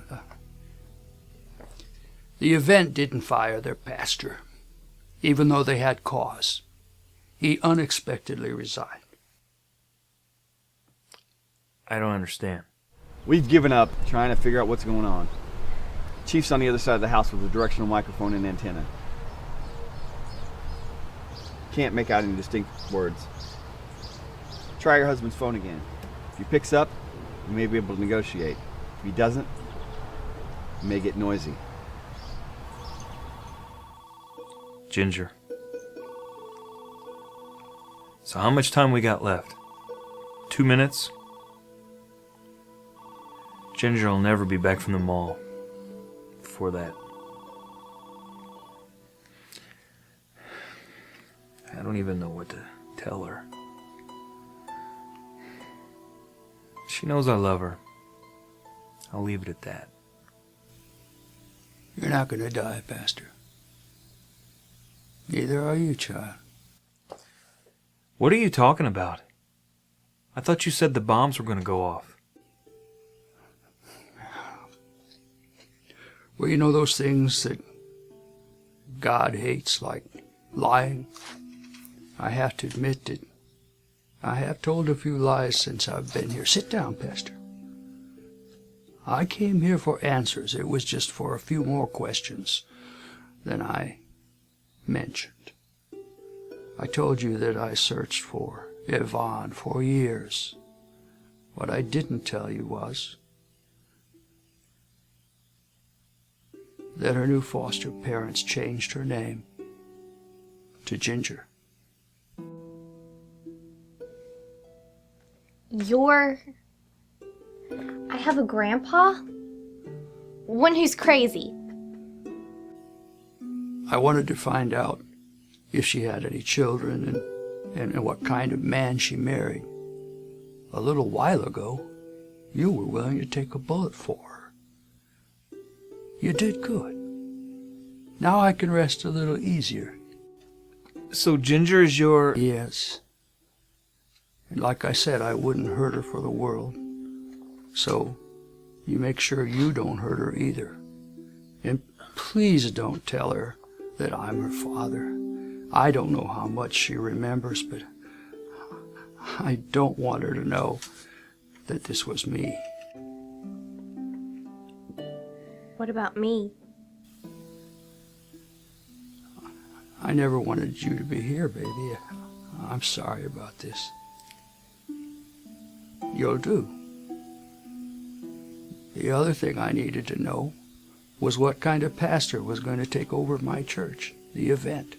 The event didn't fire their pastor. even though they had cause. He unexpectedly resigned. I don't understand. We've given up trying to figure out what's going on. Chief's on the other side of the house with a directional microphone and antenna. Can't make out any distinct words. Try your husband's phone again. If he picks up, you may be able to negotiate. If he doesn't, you may get noisy. Ginger. So how much time we got left? 2 minutes? Ginger will never be back from the mall before that. I don't even know what to tell her. She knows I love her. I'll leave it at that. You're not going to die, Pastor. Neither are you, child. What are you talking about? I thought you said the bombs were going to go off. Well, you know those things that God hates, like lying? I have to admit that I have told a few lies since I've been here. Sit down, Pastor. I came here for answers. It was just for a few more questions than I mentioned. I told you that I searched for Yvonne for years. What I didn't tell you was that her new foster parents changed her name to Ginger. I have a grandpa? One who's crazy. I wanted to find out if she had any children and what kind of man she married. A little while ago, you were willing to take a bullet for her. You did good. Now I can rest a little easier. So Ginger is your... Yes. And like I said, I wouldn't hurt her for the world. So you make sure you don't hurt her either. And please don't tell her that I'm her father. I don't know how much she remembers, but I don't want her to know that this was me. What about me? I never wanted you to be here, baby. I'm sorry about this. You'll do. The other thing I needed to know was what kind of pastor was going to take over my church, the event.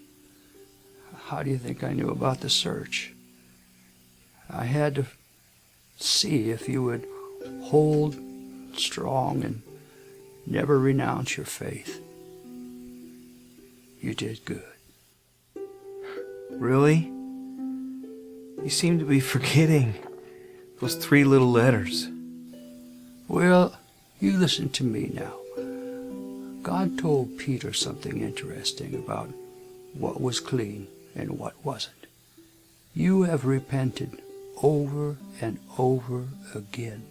How do you think I knew about the search? I had to see if you would hold strong and never renounce your faith. You did good. Really? You seem to be forgetting those 3 little letters. Well, you listen to me now. God told Peter something interesting about what was clean and what wasn't. You have repented over and over again.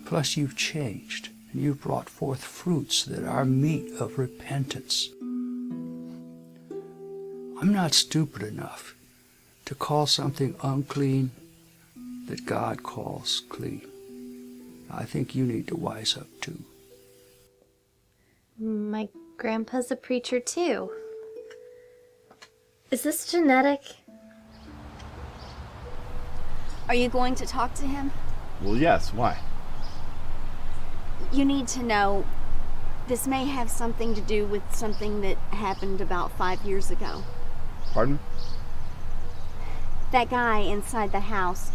Plus you've changed, and you've brought forth fruits that are meat of repentance. I'm not stupid enough to call something unclean that God calls clean. I think you need to wise up too. My grandpa's a preacher too. Is this genetic? Are you going to talk to him? Well, yes. Why? You need to know this may have something to do with something that happened about 5 years ago. Pardon? That guy inside the house,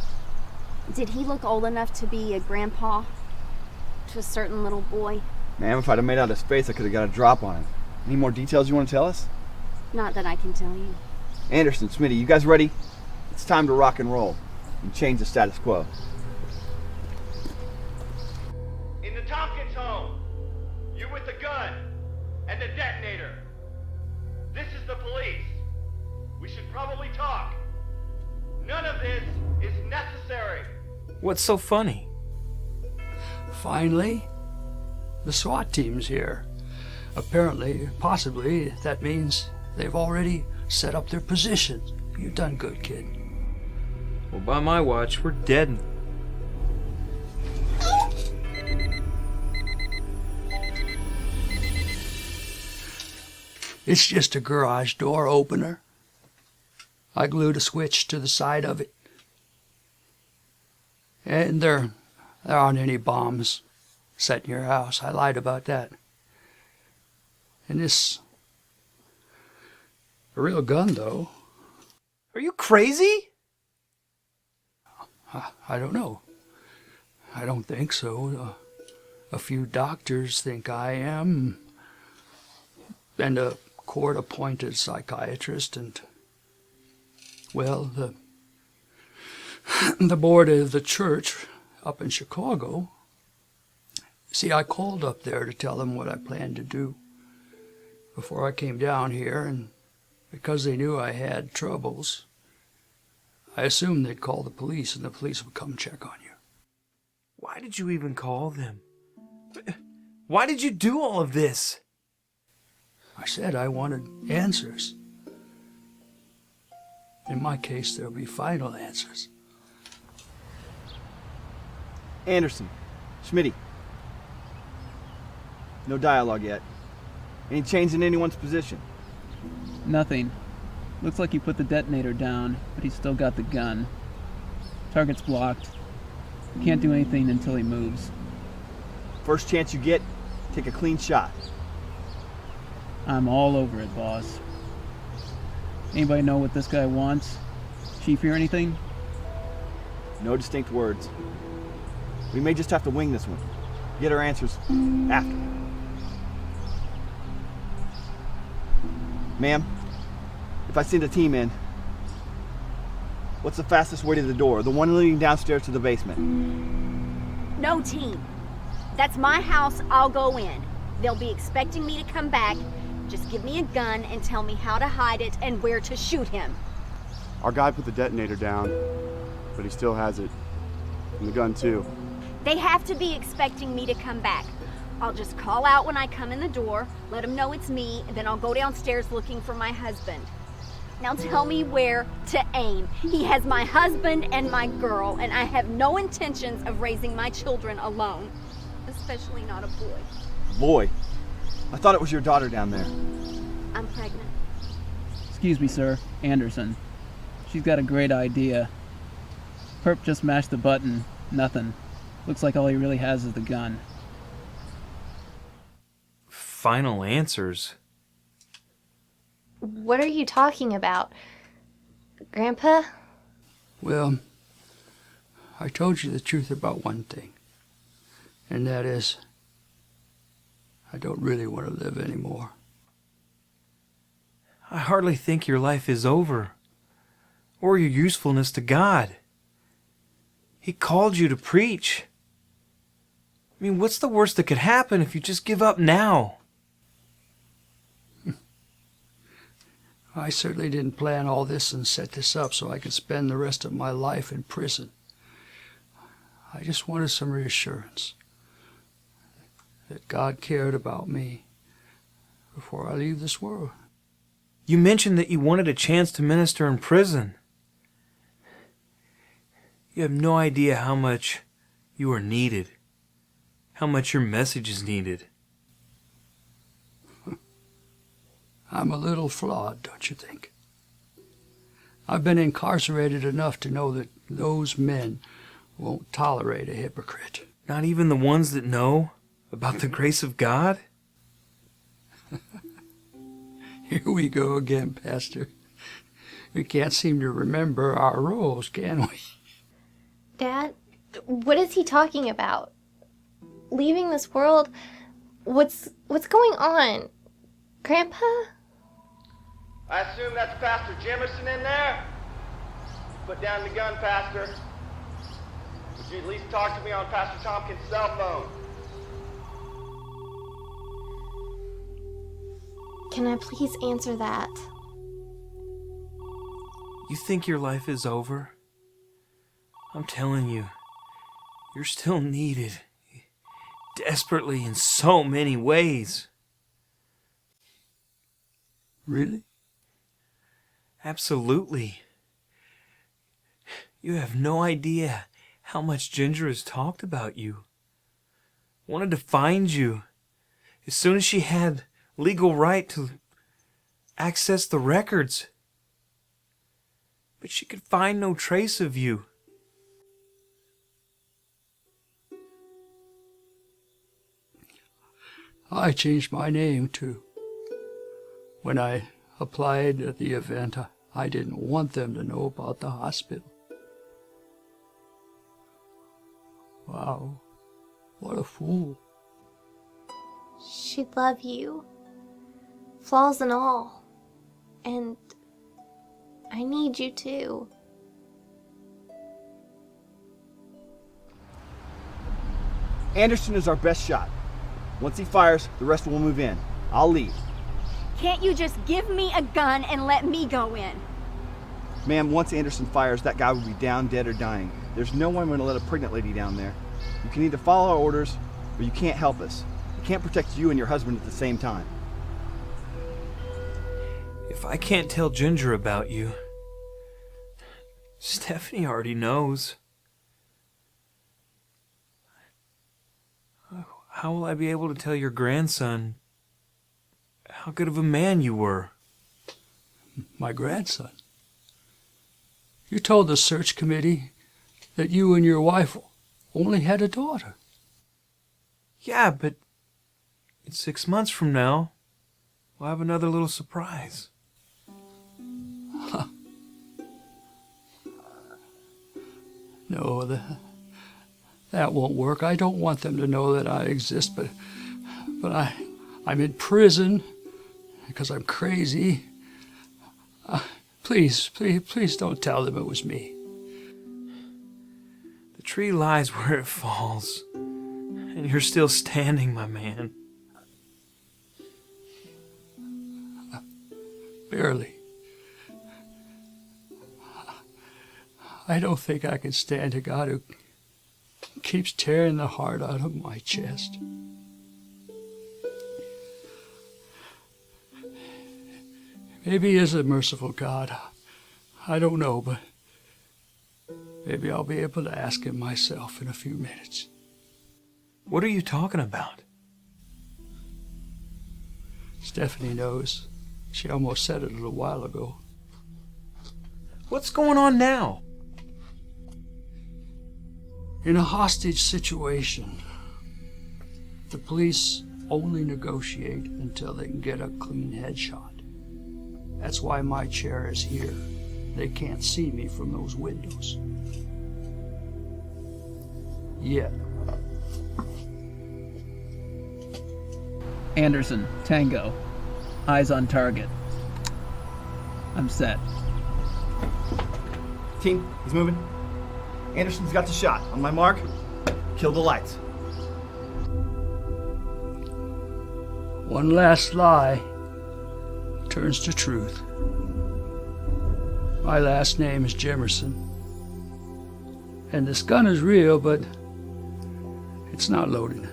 did he look old enough to be a grandpa to a certain little boy? Ma'am, if I'd have made out his face, I could have got a drop on him. Any more details you want to tell us? Not that I can tell you. Anderson, Smitty, you guys ready? It's time to rock and roll and change the status quo. In the Tompkins home, you with the gun and the detonator. This is the police. We should probably talk. None of this is necessary. What's so funny? Finally, the SWAT team's here. Apparently, possibly, that means They've already set up their positions. You've done good, kid. Well, by my watch, we're dead. It's just a garage door opener. I glued a switch to the side of it. And there aren't any bombs set in your house. I lied about that. And this... a real gun, though. Are you crazy? I don't know. I don't think so. A few doctors think I am. And a court-appointed psychiatrist and... well, the board of the church up in Chicago. See, I called up there to tell them what I planned to do before I came down here, and because they knew I had troubles, I assumed they'd call the police and the police would come check on you. Why did you even call them? Why did you do all of this? I said I wanted answers. In my case, there'll be final answers. Anderson, Schmitty. No dialogue yet. Any change in anyone's position? Nothing. Looks like he put the detonator down, but he's still got the gun. Target's blocked. Can't do anything until he moves. First chance you get, take a clean shot. I'm all over it, boss. Anybody know what this guy wants? Chief hear anything? No distinct words. We may just have to wing this one. Get our answers after. Ma'am, if I send a team in, what's the fastest way to the door? The one leading downstairs to the basement. No team. That's my house, I'll go in. They'll be expecting me to come back. Just give me a gun and tell me how to hide it and where to shoot him. Our guy put the detonator down, but he still has it. And the gun too. They have to be expecting me to come back. I'll just call out when I come in the door, let them know it's me, and then I'll go downstairs looking for my husband. Now tell me where to aim. He has my husband and my girl, and I have no intentions of raising my children alone, especially not a boy. Boy, I thought it was your daughter down there. I'm pregnant. Excuse me, sir. Anderson. She's got a great idea. Perp just mashed the button. Nothing. Looks like all he really has is the gun. Final answers? What are you talking about? Grandpa? Well, I told you the truth about one thing. And that is, I don't really want to live anymore. I hardly think your life is over, or your usefulness to God. He called you to preach. I mean, what's the worst that could happen if you just give up now? I certainly didn't plan all this and set this up so I could spend the rest of my life in prison. I just wanted some reassurance that God cared about me before I leave this world. You mentioned that you wanted a chance to minister in prison. You have no idea how much you are needed, how much your message is needed. I'm a little flawed, don't you think? I've been incarcerated enough to know that those men won't tolerate a hypocrite. Not even the ones that know about the grace of God? Here we go again, Pastor. We can't seem to remember our roles, can we? Dad, what is he talking about? Leaving this world? What's going on? Grandpa? I assume that's Pastor Jimerson in there? Put down the gun, Pastor. Would you at least talk to me on Pastor Tompkins' cell phone? Can I please answer that? You think your life is over? I'm telling you, you're still needed. Desperately in so many ways. Really? Absolutely. You have no idea how much Ginger has talked about you. Wanted to find you as soon as she had legal right to access the records. But she could find no trace of you. I changed my name too. When I applied at the event, I didn't want them to know about the hospital. Wow, what a fool. She'd love you, flaws and all. And I need you too. Anderson is our best shot. Once he fires, the rest will move in. I'll lead. Can't you just give me a gun and let me go in? Ma'am, once Anderson fires, that guy will be down, dead, or dying. There's no one going to let a pregnant lady down there. You can either follow our orders, or you can't help us. We can't protect you and your husband at the same time. If I can't tell Ginger about you, Stephanie already knows. How will I be able to tell your grandson how good of a man you were? My grandson? You told the search committee that you and your wife only had a daughter. Yeah, but in 6 months from now, we'll have another little surprise. Huh. No, that won't work. I don't want them to know that I exist, but I'm in prison because I'm crazy. Please don't tell them it was me. The tree lies where it falls, and you're still standing, my man. Barely. I don't think I can stand a God who keeps tearing the heart out of my chest. Maybe he is a merciful God. I don't know, but maybe I'll be able to ask him myself in a few minutes. What are you talking about? Stephanie knows. She almost said it a little while ago. What's going on now? In a hostage situation, the police only negotiate until they can get a clean headshot. That's why my chair is here. They can't see me from those windows. Yet. Anderson, Tango. Eyes on target. I'm set. Team, he's moving. Anderson's got the shot. On my mark, kill the lights. One last lie turns to truth. My last name is Jemerson. And this gun is real, but it's not loaded.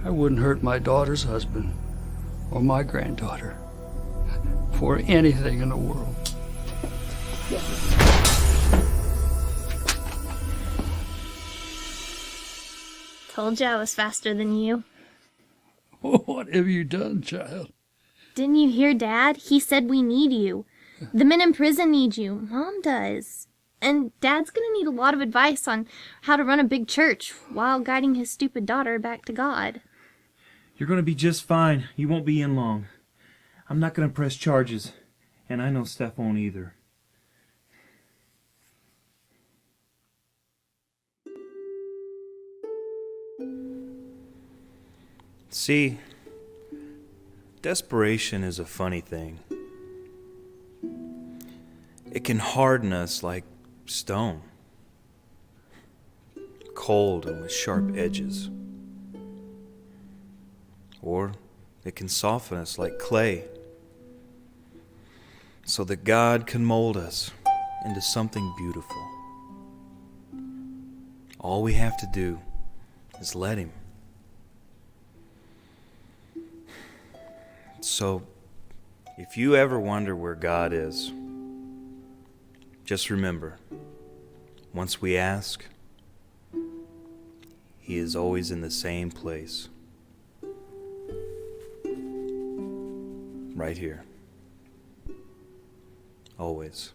I wouldn't hurt my daughter's husband or my granddaughter for anything in the world. Told you I was faster than you. What have you done, child? Didn't you hear Dad? He said we need you. The men in prison need you. Mom does. And Dad's gonna need a lot of advice on how to run a big church while guiding his stupid daughter back to God. You're gonna be just fine. You won't be in long. I'm not gonna press charges, and I know Steph won't either. See, desperation is a funny thing. It can harden us like stone, cold and with sharp edges. Or it can soften us like clay, so that God can mold us into something beautiful. All we have to do is let Him. So If you ever wonder where God is, just remember, once we ask, He is always in the same place. Right here. Always.